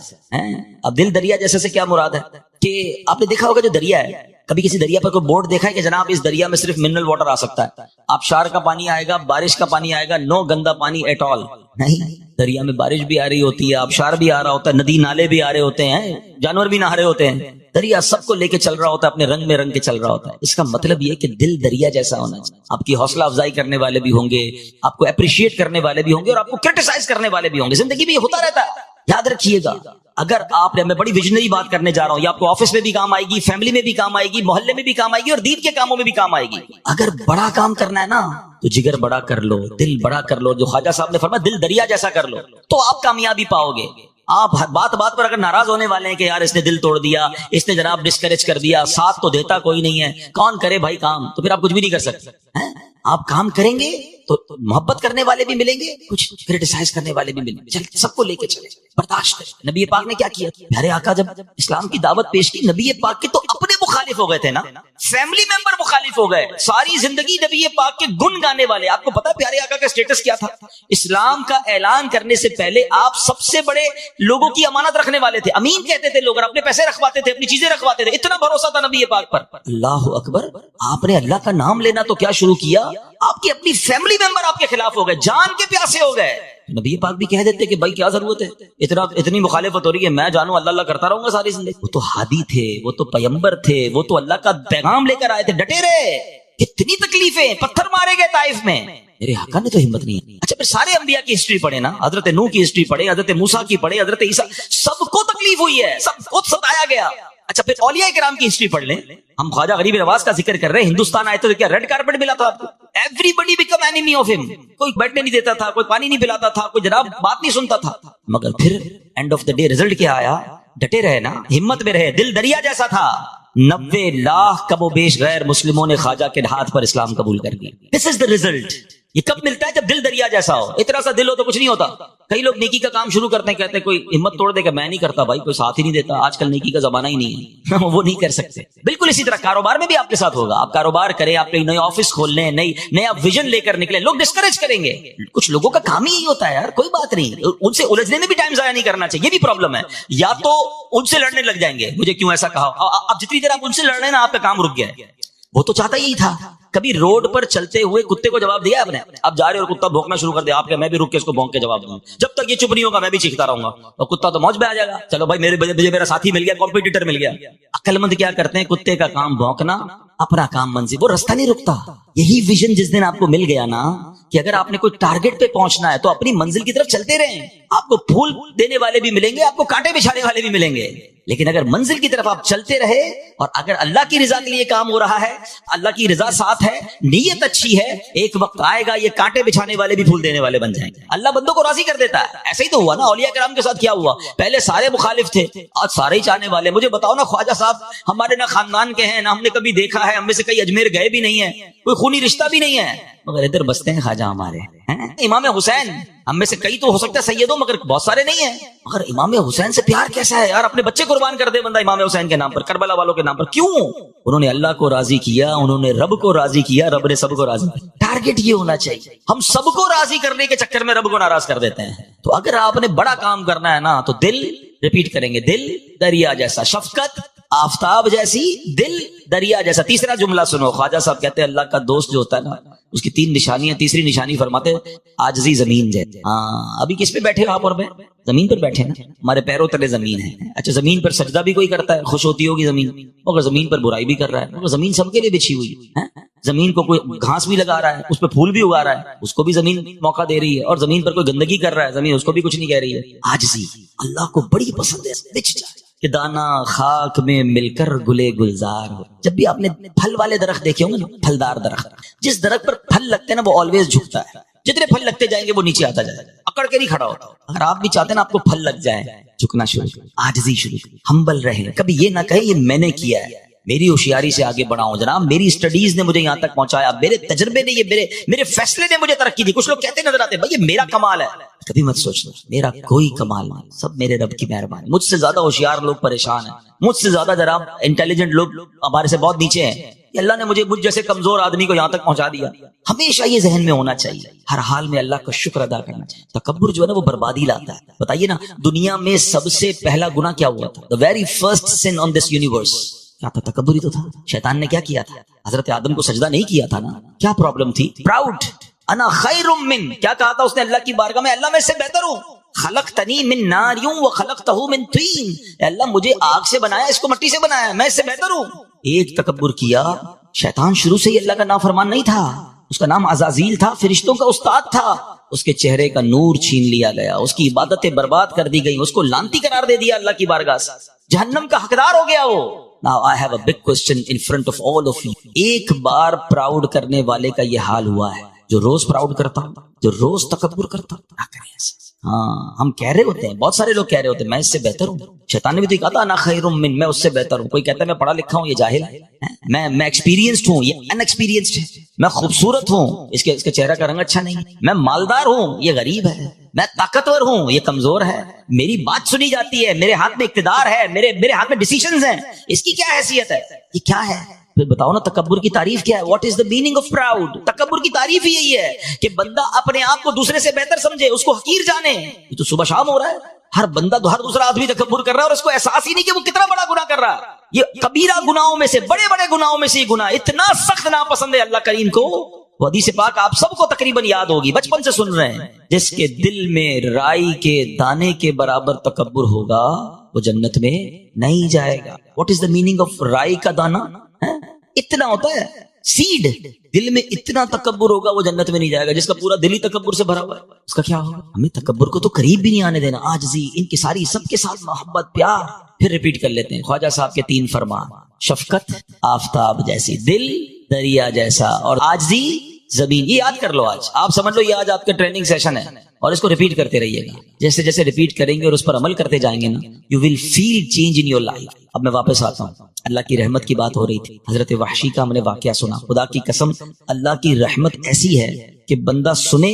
اب دل دریا جیسے سے کیا مراد ہے کہ آپ نے دیکھا ہوگا جو دریا ہے, کبھی کسی دریا پر کوئی بورڈ دیکھا ہے کہ جناب اس دریا میں صرف منرل واٹر آ سکتا ہے, آبشار کا پانی آئے گا, بارش کا پانی آئے گا, نو گندا پانی ایٹ آل. نہیں, دریا میں بارش بھی آ رہی ہوتی ہے, آبشار بھی آ رہا ہوتا ہے, ندی نالے بھی آ رہے ہوتے ہیں, جانور بھی نہا رہے ہوتے ہیں. دریا سب کو لے کے چل رہا ہوتا ہے, اپنے رنگ میں رنگ کے چل رہا ہوتا ہے. اس کا مطلب یہ کہ دل دریا جیسا ہونا چاہیے. آپ کی حوصلہ افزائی کرنے والے بھی ہوں گے, آپ کو اپریشیٹ کرنے والے بھی ہوں گے, اور آپ کو کرٹیسائز کرنے والے بھی ہوں گے. زندگی میں یہ ہوتا رہتا ہے, یاد رکھیے گا. اگر آپ نے, میں بڑی ویژنری بات کرنے جا رہا ہوں, یہ آپ کو آفس میں بھی کام آئے گی, فیملی میں بھی کام آئے گی, محلے میں بھی کام آئے گی, اور دین کے کاموں میں بھی کام آئے گی. اگر بڑا کام کرنا ہے نا تو جگر بڑا کر لو, دل بڑا کر لو. جو خواجہ صاحب نے فرمایا دل دریا جیسا کر لو, تو آپ کامیابی پاؤ گے. آپ بات بات پر اگر ناراض ہونے والے ہیں کہ یار اس نے دل توڑ دیا, اس نے جناب ڈسکریج کر دیا, ساتھ تو دیتا کوئی نہیں ہے, کون کرے بھائی کام, تو پھر آپ کچھ بھی نہیں کر سکتے. آپ کام کریں گے تو محبت کرنے والے بھی ملیں گے, کچھ کرٹیسائز کرنے والے بھی ملیں گے. چل سب کو لے کے چلے, برداشت کریں. نبی پاک نے کیا کیا؟ پیارے آقا جب اسلام کی دعوت پیش کی, نبی پاک کے تو اپنے مخالف ہو گئے تھے نا, فیملی ممبر مخالف ہو گئے. ساری زندگی نبی پاک کے گن گانے والے. آپ کو پتا پیارے آقا کا اسٹیٹس کیا تھا؟ اسلام کا اعلان کرنے سے پہلے آپ سب سے بڑے لوگوں کی امانت رکھنے والے تھے. امین کہتے تھے لوگ, اپنے پیسے رکھواتے تھے, اپنی چیزیں رکھواتے تھے. اتنا بھروسہ تھا نبی پاک پر. اللہ اکبر. آپ نے اللہ کا نام لینا تو کیا شروع کیا, آپ کی اپنی فیملی ممبر آپ کے خلاف ہو گئے, جان کے پیاسے ہو گئے. نبی پاک بھی کہہ دیتے کہ بھائی کیا ضرورت ہے, اتنی مخالفت ہو رہی ہے, میں جانوں اللہ اللہ کرتا رہوں گا ساری زندگی. وہ تو ہادی تھے, وہ تو پیغمبر تھے, وہ تو اللہ کا پیغام لے کر آئے تھے, ڈٹے رہے. کتنی تکلیفیں, پتھر مارے گئے طائف میں, میرے آقا نے تو ہمت نہیں. اچھا پھر سارے انبیاء کی ہسٹری پڑھے نا, حضرت نوح کی ہسٹری پڑھے, حضرت موسیٰ کی پڑھے, حضرت عیسیٰ, سب کو تکلیف ہوئی ہے, سب کو ستایا گیا. اچھا پھر اولیاء کرام کی ہسٹری پڑھ لیں. ہم خواجہ غریب نواز کا ذکر کر رہے ہیں, ہندوستان آئے تو کیا ریڈ کارپٹ ملا تھا آپ کو؟ ایوری بیکم اینیمی آف ہم. کوئی بیٹھنے نہیں دیتا تھا, کوئی پانی نہیں پلاتا تھا, کوئی جناب بات نہیں سنتا تھا. مگر پھر and of the day result کیا آیا؟ ڈٹے رہے نا, ہمت میں رہے, دل دریا جیسا تھا. 90 لاکھ کم و بیش غیر مسلموں نے خواجہ کے ہاتھ پر اسلام قبول کر لیا. دس از دا ریزلٹ. یہ کب ملتا ہے؟ جب دل دریا جیسا ہو. اتنا سا دل ہو تو کچھ نہیں ہوتا. کئی لوگ نیکی کا کام شروع کرتے ہیں, کہتے ہیں کوئی ہمت توڑ دے گا, میں نہیں کرتا بھائی, کوئی ساتھ ہی نہیں دیتا. آج کل نیکی کا زمانہ ہی نہیں ہے, وہ نہیں کر سکتے. بالکل اسی طرح کاروبار میں بھی آپ کے ساتھ ہوگا. آپ کاروبار کریں, آپ نئے آفس کھول لیں, نیا ویژن لے کر نکلیں, لوگ ڈسکریج کریں گے. کچھ لوگوں کا کام ہی یہی ہوتا ہے یار, کوئی بات نہیں, ان سے الجھنے میں بھی ٹائم ضائع نہیں کرنا چاہیے. یہ بھی پرابلم ہے. یا تو ان سے لڑنے لگ جائیں گے, مجھے کیوں ایسا کہا. اب جتنی دیر آپ ان سے لڑ رہے ہیں نا, آپ کا کام رک گیا ہے. وہ تو چاہتا یہی تھا. کبھی روڈ پر چلتے ہوئے کتے کو جواب دیا آپ نے؟ اب جا رہے اور کتا بھونکنا شروع کر دیا, آپ کہ میں بھی رک کے اس کو بھونک کے جواب دوں, جب تک یہ چپ نہیں ہوگا میں بھی چیختا رہوں گا, اور کتا تو موج میں آ جائے گا. چلو بھائی میرا ساتھی مل گیا, کمپیٹیٹر مل گیا. عقل مند کیا کرتے ہیں؟ کتے کا کام بھونکنا, اپنا کام منزل. وہ رستہ نہیں رکتا. یہی ویژن جس دن آپ کو مل گیا نا کہ اگر آپ نے کوئی ٹارگٹ پہ پہنچنا ہے تو اپنی منزل کی طرف چلتے رہیں. آپ کو پھول دینے والے بھی ملیں گے, آپ کو کانٹے بچھانے والے بھی ملیں گے, لیکن اگر منزل کی طرف آپ چلتے رہے, اور اگر اللہ کی رضا کے لیے کام ہو رہا ہے, اللہ کی رضا ساتھ ہے, نیت اچھی ہے, ایک وقت آئے گا یہ کانٹے بچھانے والے بھی پھول دینے والے بن جائیں گے. اللہ بندوں کو راضی کر دیتا ہے. ایسا ہی تو ہوا نا اولیاء کرام کے ساتھ. کیا ہوا؟ پہلے سارے مخالف تھے, آج سارے ہی چاہنے والے. مجھے بتاؤ نا خواجہ صاحب ہمارے نہ خاندان کے ہیں, نہ ہم نے کبھی دیکھا ہے, ہم میں سے کئی اجمیر گئے بھی نہیں ہیں, کوئی خونی رشتہ بھی نہیں ہے, مگر ادھر بستے ہیں خواجہ ہمارے ہیں۔ امام حسین ہم میں سے کئی تو ہو سکتا ہے سید ہو، مگر بہت سارے نہیں ہیں۔ مگر امام حسین سے پیار کیسا ہے یار، اپنے بچے قربان کر دے بندہ امام حسین کے نام پر، کربلا والوں کے نام پر۔ کیوں؟ انہوں نے اللہ کو راضی کیا، انہوں نے رب کو راضی کیا، رب نے سب کو راضی کیا۔ ٹارگٹ یہ ہونا چاہیے، ہم سب کو راضی کرنے کے چکر میں رب کو ناراض کر دیتے ہیں۔ تو اگر آپ نے بڑا کام کرنا ہے نا تو دل، ریپیٹ کریں گے، دل دریا جیسا، شفقت آفتاب جیسی، دل دریا جیسا۔ تیسرا جملہ سنو، خواجہ صاحب کہتے ہیں اللہ کا دوست جو ہوتا ہے نا اس کی 3 نشانیاں، تیسری نشانی فرماتے عاجزی زمین جیسے۔ ہاں ابھی کس پہ بیٹھے ہو آپ اور میں؟ زمین پر بیٹھے نا، ہمارے پیروں تلے زمین ہے۔ اچھا زمین پر سجدہ بھی کوئی کرتا ہے، خوش ہوتی ہوگی زمین، مگر زمین پر برائی بھی کر رہا ہے، مگر زمین سب کے لیے بچھی ہوئی ہے۔ زمین کو کوئی گھاس بھی لگا رہا ہے، اس پہ پھول بھی اگا رہا ہے، اس کو بھی زمین موقع دے رہی ہے، اور زمین پر کوئی گندگی کر رہا ہے، زمین اس کو بھی کچھ نہیں کہہ رہی ہے۔ عاجزی اللہ کو بڑی پسند ہے، بچ جائے کہ دانا خاک میں مل کر گلے گلزار ہو۔ جب بھی آپ نے پھل والے درخت دیکھے ہوں گے نا، پھلدار درخت، جس درخت پر پھل لگتے ہیں نا وہ آلویز جھکتا ہے، جتنے پھل لگتے جائیں گے وہ نیچے آتا جائے گا، اکڑ کے نہیں کھڑا ہوتا۔ اگر آپ بھی چاہتے ہیں نا آپ کو پھل لگ جائے، جھکنا شروع کریں، عاجزی شروع کریں، ہمبل رہیں، کبھی یہ نہ کہیں یہ میں نے کیا ہے، میری ہوشیاری سے آگے بڑھا ہوں جناب، میری اسٹڈیز نے مجھے یہاں تک پہنچایا، میرے تجربے نے، یہ میرے فیصلے نے مجھے ترقی دی۔ کچھ لوگ کہتے نظر آتے ہیں بھائی یہ میرا کمال ہے، کبھی مت سوچنا میرا کوئی کمال نہیں، سب میرے رب کی مہربانی۔ مجھ سے زیادہ ہوشیار لوگ پریشان ہیں، مجھ سے زیادہ جناب انٹیلیجنٹ لوگ ہمارے سے بہت نیچے ہیں، اللہ نے مجھ جیسے کمزور آدمی کو یہاں تک پہنچا دیا۔ ہمیشہ یہ ذہن میں ہونا چاہیے، ہر حال میں اللہ کا شکر ادا کرنا چاہیے۔ تکبر جو ہے نا وہ بربادی لاتا ہے۔ بتائیے نا دنیا میں سب سے پہلا گناہ کیا ہوا تھا؟ The very first sin on this universe کیا تھا؟ تکبر ہی تو تھا۔ شیطان نے کیا کیا تھا؟ حضرت آدم کو سجدہ نہیں کیا تھا نا، کیا پرابلم تھی؟ پراؤڈ، انا خیر من، کیا کہا تھا اس نے اللہ کی بارگاہ میں؟ اللہ میں سے بہتر ہوں، خلقتنی من نار وخلقتہ من طین، اللہ مجھے آگ سے بنایا، اس کو مٹی سے بنایا، میں اس سے بہتر ہوں۔ ایک تکبر کیا۔ شیطان شروع سے ہی اللہ کا نافرمان نہیں تھا، اس کا نام عزازیل تھا، فرشتوں کا استاد تھا، اس کے چہرے کا نور چھین لیا گیا، اس کی عبادتیں برباد کر دی گئی، اس کو لعنتی قرار دے دیا اللہ کی بارگاہ سے، جہنم کا حقدار ہو گیا وہ۔ Now I have a big question in front of all of you. ایک بار پراؤڈ کرنے والے کا یہ حال ہوا ہے، جو روز پراؤڈ کرتا، جو روز تکبر کرتا، نہ کریں ایسا۔ ہاں ہم کہہ رہے ہوتے ہیں، بہت سارے لوگ کہہ رہے ہوتے ہیں میں اس سے بہتر ہوں، شیطان نے بھی تو کہا تھا انا خیر من، میں اس سے بہتر ہوں۔ کوئی کہتا ہے میں پڑھا لکھا ہوں، یہ جاہل ہے، میں ایکسپیرینسڈ ہوں، یہ ان ایکسپیرینسڈ ہے، میں خوبصورت ہوں، اس کے چہرہ کا رنگ اچھا نہیں، میں مالدار ہوں، یہ غریب ہے، میں طاقتور ہوں، یہ کمزور ہے، میری بات سنی جاتی ہے، میرے ہاتھ میں اقتدار ہے، میرے ہاتھ میں ڈیسیشنز ہیں، اس کی کیا حیثیت ہے؟ یہ کیا ہے؟ پھر بتاؤ نا تکبر کی تعریف کیا ہے؟ What is the meaning of proud? تکبر کی تعریف ہی یہی ہے کہ بندہ اپنے آپ کو دوسرے سے بہتر سمجھے، اس کو حقیر جانے۔ یہ تو صبح شام ہو رہا ہے، ہر بندہ تو ہر دوسرا آدمی تکبر کر رہا ہے اور اس کو احساس ہی نہیں کہ وہ کتنا بڑا گناہ کر رہا ہے۔ یہ کبیرہ گناہوں میں سے، بڑے بڑے گناہوں میں سے یہ گناہ اتنا سخت ناپسند ہے اللہ کریم کو۔ وہ حدیث پاک آپ سب کو تقریباً یاد ہوگی، بچپن سے سن رہے ہیں، جس کے دل میں رائی کے دانے کے برابر تکبر ہوگا وہ جنت میں نہیں جائے گا۔ What is the meaning of رائی کا دانا؟ اتنا ہوتا ہے سیڈ، دل میں اتنا تکبر ہوگا وہ جنت میں نہیں جائے گا۔ جس کا پورا دل ہی تکبر سے بھرا ہوا ہے اس کا کیا ہوگا؟ ہمیں تکبر کو تو قریب بھی نہیں آنے دینا، عاجزی، انکساری، سب کے ساتھ محبت، پیار۔ پھر ریپیٹ کر لیتے ہیں خواجہ صاحب کے 3 فرمان، شفقت آفتاب جیسی، دل دریا جیسا، اور عاجزی زمین۔ یہ یاد کر لو، آج آپ سمجھ لو یہ آج آپ کا ٹریننگ سیشن ہے، اور اس کو ریپیٹ کرتے رہیے گا۔ جیسے جیسے ریپیٹ کریں گے اور اس پر عمل کرتے جائیں گے نا، you will feel change in your life. اب میں واپس آتا ہوں، اللہ کی رحمت کی بات ہو رہی تھی، حضرت وحشی کا ہم نے واقعہ سنا۔ خدا کی قسم اللہ کی رحمت ایسی ہے کہ بندہ سنے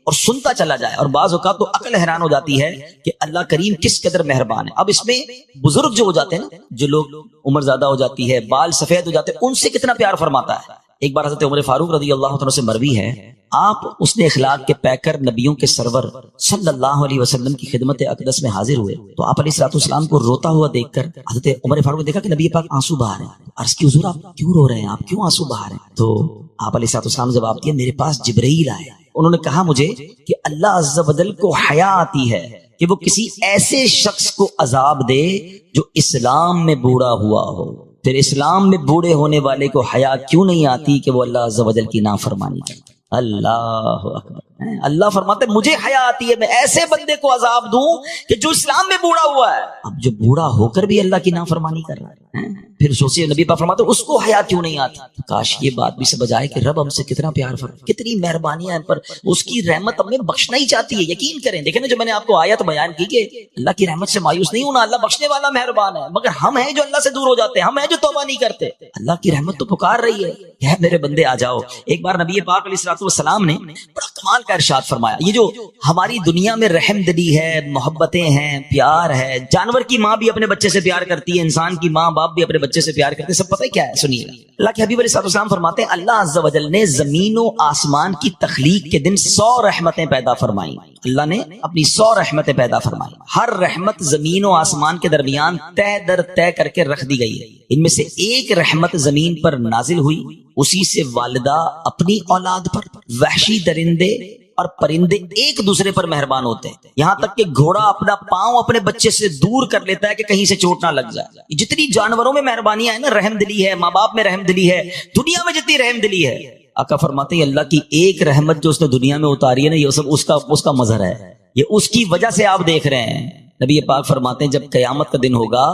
اور سنتا چلا جائے، اور بعض اوقات تو عقل حیران ہو جاتی ہے کہ اللہ کریم کس قدر مہربان ہے۔ اب اس میں بزرگ جو ہو جاتے ہیں نا، جو لوگ عمر زیادہ ہو جاتی ہے، بال سفید ہو جاتے ہیں، ان سے کتنا پیار فرماتا ہے۔ ایک بار حضرت عمر فاروق رضی اللہ عنہ سے مروی ہے، آپ اس نے اخلاق کے پیکر نبیوں کے سرور صلی اللہ علیہ وسلم کی خدمت اقدس میں حاضر ہوئے، تو آپ علیہ الصلوۃ والسلام کو روتا ہوا دیکھ کر حضرت عمر فاروق نے دیکھا کہ نبی پاک آنسو بہا رہے ہیں۔ عرض کی حضور آپ کیوں رو رہے ہیں، آپ کیوں آنسو بہا رہے ہیں؟ تو آپ علیہ الصلوۃ والسلام جواب دیا، میرے پاس جبرائیل آئے، انہوں نے کہا مجھے کہ اللہ عز و جل کو حیا آتی ہے کہ وہ کسی ایسے شخص کو عذاب دے جو اسلام میں بوڑھا ہوا ہو، پھر اسلام میں بوڑھے ہونے والے کو حیا کیوں نہیں آتی کہ وہ اللہ عز و جل کی نافرمانی کرے؟ اللہ اکبر۔ اللہ فرماتے مجھے حیا آتی ہے میں ایسے بندے کو عذاب دوں کہ جو اسلام میں بوڑھا ہوا ہے۔ اب جو بوڑھا ہو کر بھی اللہ کی نافرمانی کر رہا ہے، پھر سوچیے نبی پاک فرماتے اس کو حیا کیوں نہیں آتی؟ کاش یہ بات بھی سمجھ آئے کہ رب ہم سے کتنا پیار فرماتا، کتنی مہربانیاں ہم پر، اس کی رحمت ہمیں بخشنا ہی چاہتی ہے. یقین کریں، دیکھیں نا جو میں نے آپ کو آیت بیان کی کہ اللہ کی رحمت سے مایوس نہیں ہونا، اللہ بخشنے والا مہربان ہے. مگر ہم ہیں جو اللہ سے دور ہو جاتے ہیں، ہم ہیں جو توبہ نہیں کرتے. اللہ کی رحمت تو پکار رہی ہے کہ میرے بندے آ جاؤ. ایک بار نبی پاک علیہ الصلوۃ والسلام نے بڑا کمال کا ارشاد فرمایا. یہ جو ہماری دنیا میں رحم دلی ہے، محبتیں ہیں، پیار ہے، جانور کی ماں بھی اپنے بچے سے پیار کرتی ہے، انسان کی ماں باپ بھی اپنے بچے سے پیار کرتے ہیں، سب پتہ ہے کیا ہے؟ سنیے. اللہ کے حبیب علیہ الصلوۃ والسلام فرماتے ہیں اللہ عز و جل نے زمین و آسمان کی تخلیق کے دن 100 رحمتیں پیدا فرمائیں. اللہ نے اپنی 100 رحمتیں پیدا فرمائیں. ہر رحمت زمین و آسمان کے درمیان طے در طے کر کے رکھ دی گئی ہے. ان میں سے ایک رحمت زمین پر نازل ہوئی، اسی سے والدہ اپنی اولاد پر، وحشی درندے اور پرندے ایک دوسرے پر مہربان ہوتے ہیں، یہاں تک کہ گھوڑا اپنا پاؤں اپنے بچے سے دور کر لیتا ہے کہ کہیں سے چوٹ نہ لگ جائے. جتنی جانوروں میں مہربانیاں ہیں نا، رحم دلی ہے، ماں باپ میں رحم دلی ہے، دنیا میں جتنی رحم دلی ہے، آقا فرماتے ہیں اللہ کی ایک رحمت جو اس نے دنیا میں اتاری ہے نا، یہ سب اس کا مظہر ہے، یہ اس کی وجہ سے آپ دیکھ رہے ہیں. نبی پاک فرماتے ہیں جب قیامت کا دن ہوگا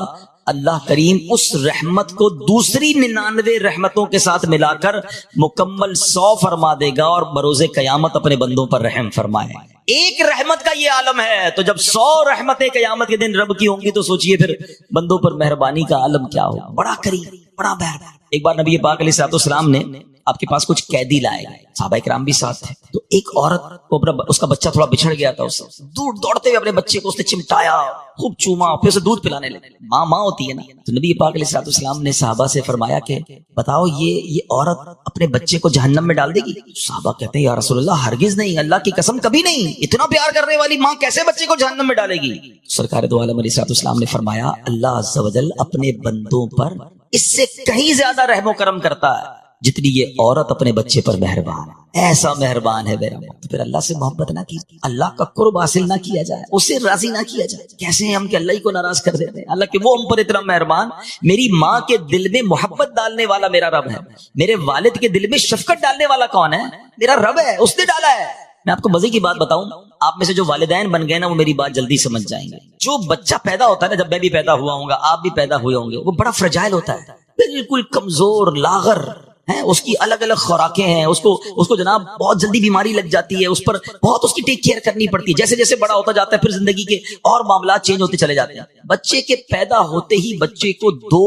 اللہ کریم اس رحمت کو دوسری 99 رحمتوں کے ساتھ ملا کر مکمل 100 فرما دے گا اور بروز قیامت اپنے بندوں پر رحم فرمائے. ایک رحمت کا یہ عالم ہے، تو جب 100 رحمتیں قیامت کے دن رب کی ہوں گی تو سوچئے پھر بندوں پر مہربانی کا عالم کیا ہوگا. بڑا کریم، بڑا مہربان. ایک بار نبی پاک علیہ الصلوۃ والسلام نے آپ کے پاس کچھ قیدی لائے گئے، صحابہ کرام بھی ساتھ تھے. تو ایک عورت کو اس کا بچہ تھوڑا بچھڑ گیا تھا، اس سے دور دوڑتے ہوئے اپنے بچے کو اس نے چمٹایا، خوب چوما، پھر اسے دودھ پلانے لگے. ماں ہوتی ہے نا. تو نبی پاک علیہ الصلوۃ والسلام نے صحابہ سے فرمایا کہ بتاؤ یہ عورت اپنے بچے کو جہنم میں ڈال دے گی؟ صحابہ کہتے ہیں یا رسول اللہ ہرگز نہیں، اللہ کی قسم کبھی نہیں. اتنا پیار کرنے والی ماں کیسے بچے کو جہنم میں ڈالے گی؟ سرکار دو عالم علیہ الصلوۃ والسلام نے فرمایا اللہ عز و جل اپنے بندوں پر اس سے کہیں زیادہ رحم و کرم کرتا ہے جتنی یہ عورت اپنے بچے پر مہربان ہے. ایسا مہربان ہے میرا. تو پھر اللہ سے محبت نہ کی، اللہ کا قرب حاصل نہ کیا جائے، اسے راضی نہ کیا جائے. کیسے ہم کہ اللہ ہی کو ناراض کر دیتے ہیں. اللہ کہ وہ ہم پر اتنا مہربان. میری ماں کے دل میں محبت ڈالنے والا میرا رب ہے. میرے والد کے دل میں شفقت ڈالنے والا کون ہے؟ میرا رب ہے، اس نے ڈالا ہے. میں آپ کو مزے کی بات بتاؤں، آپ میں سے جو والدین بن گئے نا وہ میری بات جلدی سمجھ جائیں گے. جو بچہ پیدا ہوتا ہے نا، جب میں بھی پیدا ہوا ہوں گا، آپ بھی پیدا ہوئے ہوں گے، وہ بڑا فرجائل ہوتا ہے، بالکل کمزور، لاغر ہے. اس کی الگ الگ خوراکیں ہیں، اس کو جناب بہت جلدی بیماری لگ جاتی ہے، اس پر بہت اس کی ٹیک کیئر کرنی پڑتی ہے. جیسے جیسے بڑا ہوتا جاتا ہے پھر زندگی کے اور معاملات چینج ہوتے چلے جاتے ہیں. بچے کے پیدا ہوتے ہی بچے کو 2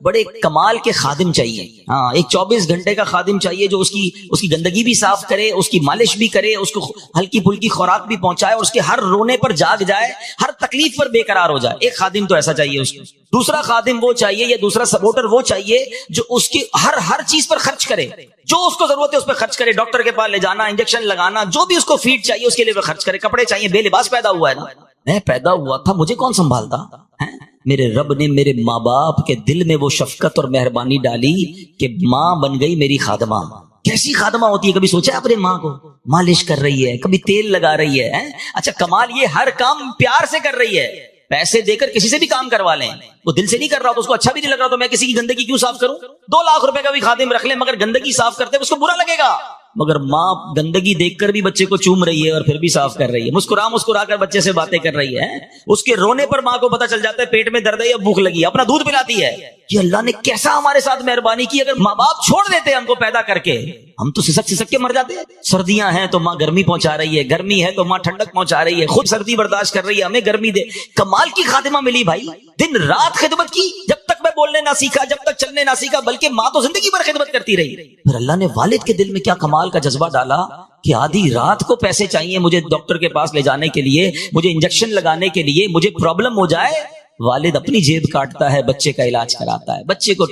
بڑے کمال کے خادم چاہیے. ہاں، ایک 24 گھنٹے کا خادم چاہیے جو اس کی گندگی بھی صاف کرے، اس کی مالش بھی کرے، اس کو ہلکی پھلکی خوراک بھی پہنچائے اور اس کے ہر رونے پر جاگ جائے، ہر تکلیف پر بے قرار ہو جائے. ایک خادم تو ایسا چاہیے اس کو. دوسرا خادم وہ چاہیے یا دوسرا سپورٹر وہ چاہیے جو اس کی ہر چیز پر خرچ کرے، جو اس کو ضرورت ہے اس پہ خرچ کرے. ڈاکٹر کے پاس لے جانا، انجیکشن لگانا، جو بھی اس کو فیڈ چاہیے اس کے لیے وہ خرچ کرے. کپڑے چاہیے، بے لباس پیدا ہوا ہے نا، میں پیدا ہوا تھا، مجھے کون سنبھالتا ہے؟ میرے رب نے میرے ماں باپ کے دل میں وہ شفقت اور مہربانی ڈالی کہ ماں بن گئی میری خادمہ. کیسی خادمہ ہوتی ہے؟ کبھی سوچا ہے اپنے ماں کو؟ مالش کر رہی ہے، کبھی تیل لگا رہی ہے. اچھا کمال یہ ہر کام پیار سے کر رہی ہے. پیسے دے کر کسی سے بھی کام کروا لیں، وہ دل سے نہیں کر رہا تو اس کو اچھا بھی نہیں لگ رہا تو میں کسی کی گندگی کیوں صاف کروں؟ 2 لاکھ روپے کا بھی خادم رکھ لیں مگر گندگی صاف کرتے اس کو برا لگے گا. مگر ماں گندگی دیکھ کر بھی بچے کو چوم رہی ہے اور پھر بھی صاف کر رہی ہے، مسکرا کر بچے سے باتیں کر رہی ہے. اس کے رونے پر ماں کو پتا چل جاتا ہے پیٹ میں درد ہے یا بھوک لگی ہے، اپنا دودھ پلاتی ہے. یہ اللہ نے کیسا ہمارے ساتھ مہربانی کی. اگر ماں باپ چھوڑ دیتے ہم کو پیدا کر کے، ہم تو سسک کے مر جاتے ہیں. سردیاں ہیں تو ماں گرمی پہنچا رہی ہے، گرمی ہے تو ماں ٹھنڈک پہنچا رہی ہے، خود سردی برداشت کر رہی ہے، ہمیں گرمی دے. کمال کی خادمہ ملی بھائی، دن رات خدمت کی. جب تک میں بولنے نہ سیکھا، جب تک چلنے نہ سیکھا، بلکہ ماں تو زندگی بھر خدمت کرتی رہی. پھر اللہ نے والد کے دل میں کیا کمال کا جذبہ ڈالا کہ آدھی رات کو پیسے چاہیے مجھے ڈاکٹر کے پاس لے جانے کے لیے، مجھے انجیکشن لگانے کے لیے، مجھے پرابلم ہو جائے، والد اپنی جیب کاٹتا ہے، بچے کا علاج کراتا ہے. بچے کو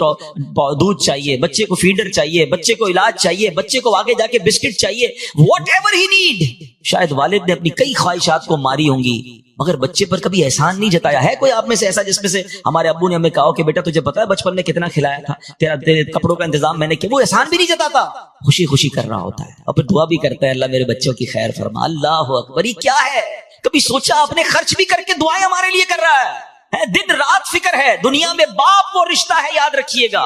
دودھ چاہیے، بچے کو فیڈر چاہیے، بچے کو علاج چاہیے، بچے کو آگے جا کے بسکٹ چاہیے، واٹ ایور ہی نیڈ. شاید والد نے اپنی کئی خواہشات کو ماری ہوں گی مگر بچے پر کبھی احسان نہیں جتایا. ہے کوئی آپ میں سے ایسا جس میں سے ہمارے ابو نے ہمیں کہا کہ بیٹا تجھے پتا ہے بچپن میں کتنا کھلایا تھا، تیرے کپڑوں کا انتظام میں نے کیا؟ وہ احسان بھی نہیں جتاتا، خوشی خوشی کر رہا ہوتا ہے اور پھر دعا بھی کرتا ہے اللہ میرے بچوں کی خیر فرما. اللہ اکبر، یہ کیا ہے؟ کبھی سوچا اپنے خرچ بھی کر کے دعائیں ہمارے لیے کر رہا ہے. دن رات فکر ہے. دنیا میں باپ وہ رشتہ ہے، یاد رکھیے گا.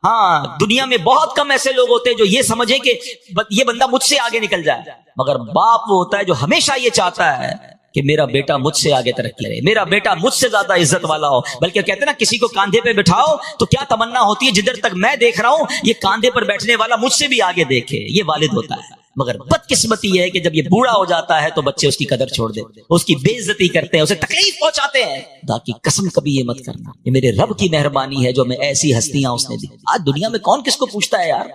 ہاں، دنیا میں بہت کم ایسے لوگ ہوتے ہیں جو یہ سمجھیں کہ یہ بندہ مجھ سے آگے نکل جائے، مگر باپ وہ ہوتا ہے جو ہمیشہ یہ چاہتا ہے کہ میرا بیٹا مجھ سے آگے ترقی کرے، میرا بیٹا مجھ سے زیادہ عزت والا ہو. بلکہ کہتے ہیں نا کسی کو کاندھے پہ بٹھاؤ تو کیا تمنا ہوتی ہے، جدھر تک میں دیکھ رہا ہوں یہ کاندھے پر بیٹھنے والا مجھ سے بھی آگے دیکھے. یہ والد ہوتا ہے. مگر بدقسمتی یہ ہے کہ جب یہ بوڑھا ہو جاتا ہے تو بچے اس کی قدر چھوڑ دیتے، اس کی بے عزتی کرتے ہیں، اسے تکلیف پہنچاتے ہیں. خدا کی قسم کبھی یہ مت کرنا، یہ میرے رب کی مہربانی ہے جو میں ایسی ہستیاں اس نے دی. آج دنیا میں کون کس کو پوچھتا ہے یار؟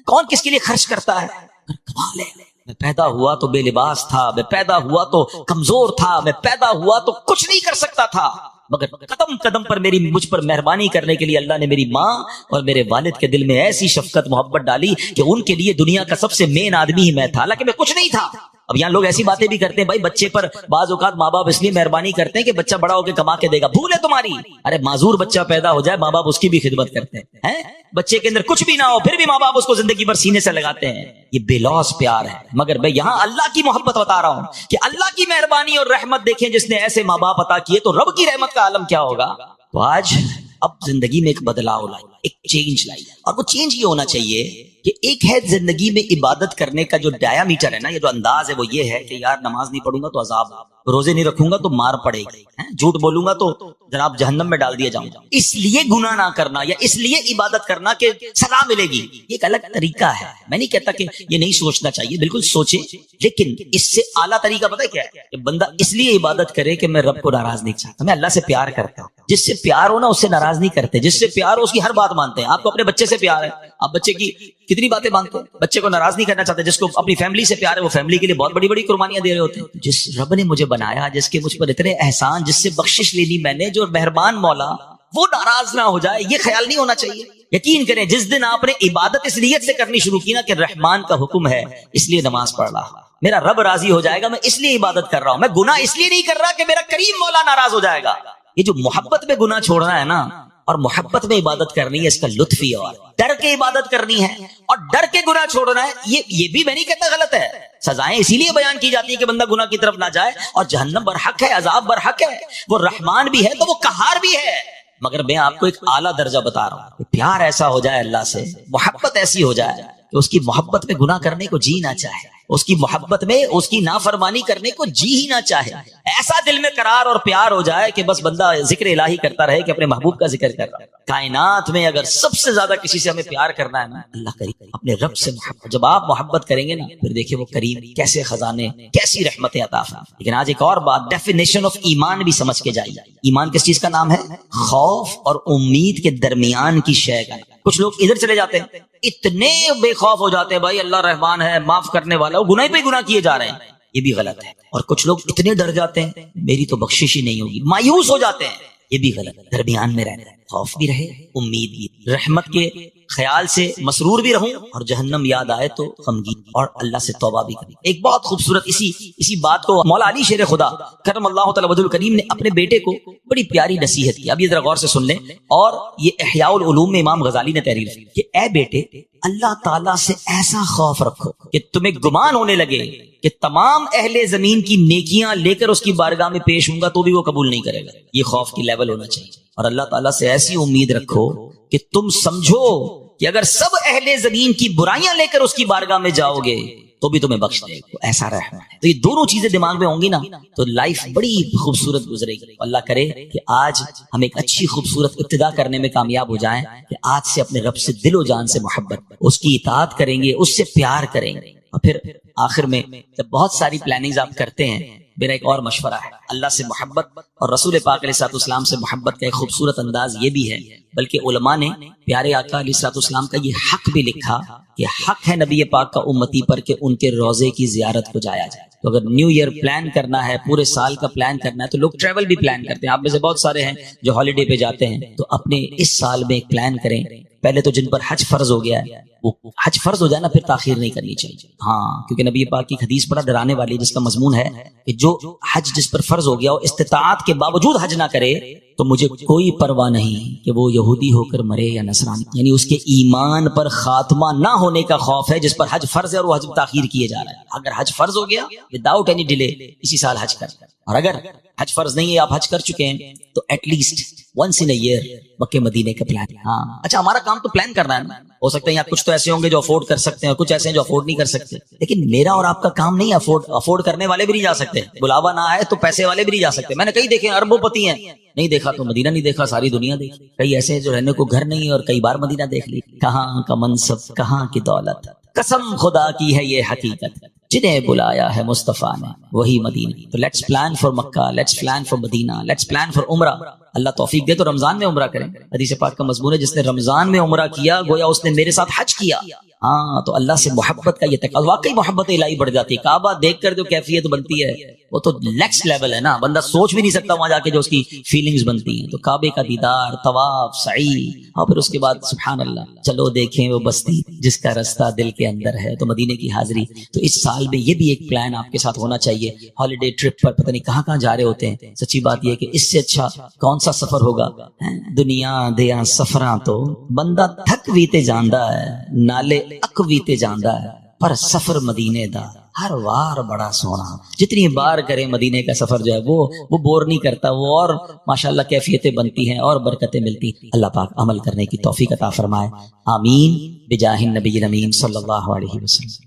کون کس کے لیے خرچ کرتا ہے؟ کمال ہے. میں پیدا ہوا تو بے لباس تھا، میں پیدا ہوا تو کمزور تھا، میں پیدا ہوا تو کچھ نہیں کر سکتا تھا، مگر قدم قدم پر مجھ پر مہربانی کرنے کے لیے اللہ نے میری ماں اور میرے والد کے دل میں ایسی شفقت محبت ڈالی کہ ان کے لیے دنیا کا سب سے مین آدمی ہی میں تھا، حالانکہ میں کچھ نہیں تھا. اب یہاں لوگ ایسی باتیں بھی کرتے ہیں بھائی بچے پر بعض اوقات ماں باپ اس لیے مہربانی کرتے ہیں کہ بچہ بڑا ہو کے کما کے دے گا. بھول ہے تمہاری. ارے معذور بچہ پیدا ہو جائے ماں باپ اس کی بھی خدمت کرتے ہیں. بچے کے اندر کچھ بھی نہ ہو پھر بھی ماں باپ اس کو زندگی بھر سینے سے لگاتے ہیں. یہ بے لوث پیار ہے. مگر میں یہاں اللہ کی محبت بتا رہا ہوں کہ اللہ کی مہربانی اور رحمت دیکھیں جس نے ایسے ماں باپ عطا کیے تو رب کی رحمت کا عالم کیا ہوگا. تو آج اب زندگی میں ایک بدلاؤ لائی، ایک چینج لائی، اور وہ چینج یہ ہونا چاہیے کہ ایک ہے زندگی میں عبادت کرنے کا جو ڈایا میٹر ہے نا، یہ جو انداز ہے وہ یہ ہے کہ یار نماز نہیں پڑھوں گا تو عذاب، روزے نہیں رکھوں گا تو مار پڑے گی، جھوٹ بولوں گا تو جناب جہنم میں ڈال دیا جاؤں گا، اس لیے گناہ نہ کرنا یا اس لیے عبادت کرنا کہ سزا ملے گی، یہ ایک الگ طریقہ ہے. میں نہیں کہتا کہ یہ نہیں سوچنا چاہیے، بالکل سوچے، لیکن اس سے اعلیٰ طریقہ پتہ ہے کیا ہے کہ بندہ اس لیے عبادت کرے کہ میں رب کو ناراض نہیں چاہتا، میں اللہ سے پیار کرتا ہوں. جس سے پیار ہو نا اس سے ناراض نہیں کرتے، جس سے پیار ہو اس کی ہر بات مانتے ہیں. آپ کو اپنے بچے سے پیار ہے، آپ بچے کی کتنی باتیں مانتے ہیں، بچے کو ناراض نہیں کرنا چاہتے. جس کو اپنی فیملی سے پیار ہے وہ فیملی کے لیے بہت بڑی بڑی قربانیاں دے رہے ہوتے ہیں. جس رب نے مجھے بنایا، جس کے مجھ پر اتنے احسان، جس سے بخشش لینی میں نے، جو مہربان مولا، وہ ناراض نہ ہو جائے، یہ خیال نہیں ہونا چاہیے. یقین کریں جس دن آپ نے عبادت اس نیت سے کرنی شروع کی نا کہ رحمان کا حکم ہے اس لیے نماز پڑھ رہا ہوں، میرا رب راضی ہو جائے گا، میں اس لیے عبادت کر رہا ہوں، میں گناہ اس لیے نہیں کر رہا کہ میرا کریم مولا ناراض ہو جائے گا. یہ جو محبت میں گناہ چھوڑنا ہے نا اور محبت میں عبادت کرنی ہے، اس کا لطف ہی اور ڈر کے عبادت کرنی ہے اور ڈر کے گناہ چھوڑنا ہے. یہ بھی میں نہیں کہتا غلط ہے، سزائیں اسی لیے بیان کی جاتی ہے کہ بندہ گناہ کی طرف نہ جائے، اور جہنم برحق ہے، عذاب برحق ہے. وہ رحمان بھی ہے تو وہ قہار بھی ہے. مگر میں آپ کو ایک اعلیٰ درجہ بتا رہا ہوں، پیار ایسا ہو جائے اللہ سے، محبت ایسی ہو جائے کہ اس کی محبت میں گناہ کرنے کو جی نہ چاہے، اس کی محبت میں اس کی نافرمانی کرنے کو جی ہی نہ چاہے. ایسا دل میں قرار اور پیار ہو جائے کہ بس بندہ ذکر الہی کرتا رہے کہ اپنے محبوب کا ذکر کر رہا ہے. کائنات میں اگر سب سے زیادہ کسی سے ہمیں پیار کرنا ہے نا، اللہ کریم، اپنے رب سے محبت. جب آپ محبت کریں گے نا پھر دیکھیں وہ کریم کیسے خزانے، کیسی رحمتیں عطا فرمائے. لیکن آج ایک اور بات، ڈیفینیشن آف ایمان بھی سمجھ کے جائیے. ایمان کس چیز کا نام ہے؟ خوف اور امید کے درمیان کی شے کا. کچھ لوگ ادھر چلے جاتے ہیں، اتنے بے خوف ہو جاتے ہیں بھائی اللہ رحمان ہے، معاف کرنے والا، وہ گناہ پہ گناہ کیے جا رہے ہیں، یہ بھی غلط ہے. اور کچھ لوگ اتنے ڈر جاتے ہیں میری تو بخشش ہی نہیں ہوگی، مایوس ہو جاتے ہیں، یہ بھی غلط ہے. درمیان میں رہنا ہے، خوف بھی رہے، امید بھی، رحمت کے خیال سے مسرور بھی رہوں اور جہنم یاد آئے تو غمگین، اور اللہ سے توبہ بھی کریں. ایک بہت خوبصورت اسی بات کو مولا علی شیر خدا کرم اللہ تعالی وجہ الکریم نے اپنے بیٹے کو بڑی پیاری نصیحت کی. اب یہ ذرا غور سے سن لیں، اور یہ احیاء العلوم میں امام غزالی نے تحریر کی کہ اے بیٹے، اللہ تعالیٰ سے ایسا خوف رکھو کہ تمہیں گمان ہونے لگے کہ تمام اہل زمین کی نیکیاں لے کر اس کی بارگاہ میں پیش ہوں گا تو بھی وہ قبول نہیں کرے گا. یہ خوف کی لیول ہونا چاہیے. اور اللہ تعالیٰ سے ایسی امید رکھو کہ تم سمجھو کہ اگر سب اہل زمین کی برائیاں لے کر اس کی بارگاہ میں جاؤ گے تو بھی تمہیں بخش دے گا. ایسا رہنا ہے. تو یہ دونوں چیزیں دماغ میں ہوں گی نا تو لائف بڑی خوبصورت گزرے گی. اللہ کرے کہ آج ہم ایک اچھی خوبصورت ابتدا کرنے میں کامیاب ہو جائیں کہ آج سے اپنے رب سے دل و جان سے محبت، اس کی اطاعت کریں گے، اس سے پیار کریں گے. اور پھر آخر میں جب بہت ساری پلاننگز آپ کرتے ہیں، میرا ایک اور مشورہ ہے، اللہ سے محبت اور رسول پاک علیہ الصلوۃ والسلام سے محبت کا ایک خوبصورت انداز یہ بھی ہے، بلکہ علماء نے پیارے آقا علیہ الصلوۃ والسلام کا یہ حق بھی لکھا کہ حق ہے نبی پاک کا امتی پر کہ ان کے روزے کی زیارت کو جایا جائے. تو اگر نیو ایئر پلان کرنا ہے، پورے سال کا پلان کرنا ہے، تو لوگ ٹریول بھی پلان کرتے ہیں. آپ میں سے بہت سارے ہیں جو ہالیڈے پہ جاتے ہیں، تو اپنے اس سال میں ایک پلان کریں. پہلے تو جن پر حج فرض ہو گیا ہے وہ حج فرض ہو جائے نا، پھر تاخیر نہیں کرنی چاہیے. ہاں، کیونکہ نبی پاک کی حدیث بڑا ڈرانے والی جس کا مضمون ہے کہ جو حج جس پر فرض ہو گیا وہ استطاعت کے باوجود حج نہ کرے تو مجھے کوئی پرواہ نہیں کہ وہ یہودی ہو کر مرے یا نصرانی. یعنی اس کے ایمان پر خاتمہ نہ ہونے کا خوف ہے جس پر حج فرض ہے اور وہ حج تاخیر کیے جا رہا ہے. اگر حج فرض ہو گیا وداؤٹ اینی ڈیلے اسی سال حج کر، اور اگر حج فرض نہیں ہے، آپ حج کر چکے ہیں، تو at least once in a year Makkah مدینے کا پلان. ہاں اچھا، ہمارا کام تو پلان کرنا ہے نا. ہو سکتا ہے یہاں کچھ تو ایسے ہوں گے جو افورڈ کر سکتے ہیں اور کچھ ایسے ہیں جو افورڈ نہیں کر سکتے، لیکن میرا اور آپ کا کام نہیں افورڈ کرنے والے بھی نہیں جا سکتے، بلاوا نہ آئے تو پیسے والے بھی نہیں جا سکتے. میں نے کئی دیکھے اربوں پتی ہیں، نہیں دیکھا تو مدینہ نہیں دیکھا، ساری دنیا دیکھی. کئی ایسے ہیں جو رہنے کو گھر نہیں اور کئی بار مدینہ دیکھ لی. کہاں کا منصب، کہاں کی دولت، قسم خدا کی ہے یہ حقیقت، جنہیں بلایا ہے مصطفیٰ نے وہی مدینہ. تو let's plan for Mecca, let's plan for Medina, let's plan for Umrah. اللہ توفیق دے تو رمضان میں عمرہ کریں. حدیث پاک کا مضمون ہے جس نے رمضان میں عمرہ کیا گویا اس نے میرے ساتھ حج کیا. ہاں تو اللہ سے محبت کا یہ تقاضا، واقعی محبت الہی بڑھ جاتی ہے. کعبہ دیکھ کر جو کیفیت بنتی ہے وہ تو نیکسٹ لیول ہے نا، بندہ سوچ بھی نہیں سکتا وہاں جا کے جو اس کی فیلنگز بنتی ہیں. تو کعبے کا دیدار، طواف، سعی، اور پھر اس کے بعد سبحان اللہ چلو دیکھیں وہ بستی جس کا رستہ دل کے اندر ہے، تو مدینے کی حاضری. تو اس سال میں یہ بھی ایک پلان آپ کے ساتھ ہونا چاہیے. ہالیڈے ٹرپ پر پتہ نہیں کہاں کہاں جا رہے ہوتے ہیں. سچی بات یہ ہے کہ اس سے اچھا کون سا سفر ہوگا؟ دنیا دیاں سفراں تو بندہ تھک بھی تے جاندا ہے، نالے اک بھی تے جاندا ہے، پر سفر مدینے دا ہر وار بڑا سونا. جتنی بار کرے مدینے کا سفر جو ہے وہ بور نہیں کرتا، وہ اور ماشاءاللہ کیفیتیں بنتی ہیں اور برکتیں ملتی. اللہ پاک عمل کرنے کی توفیق عطا فرمائے. آمین بجاہ النبی الامین صلی اللہ علیہ وسلم.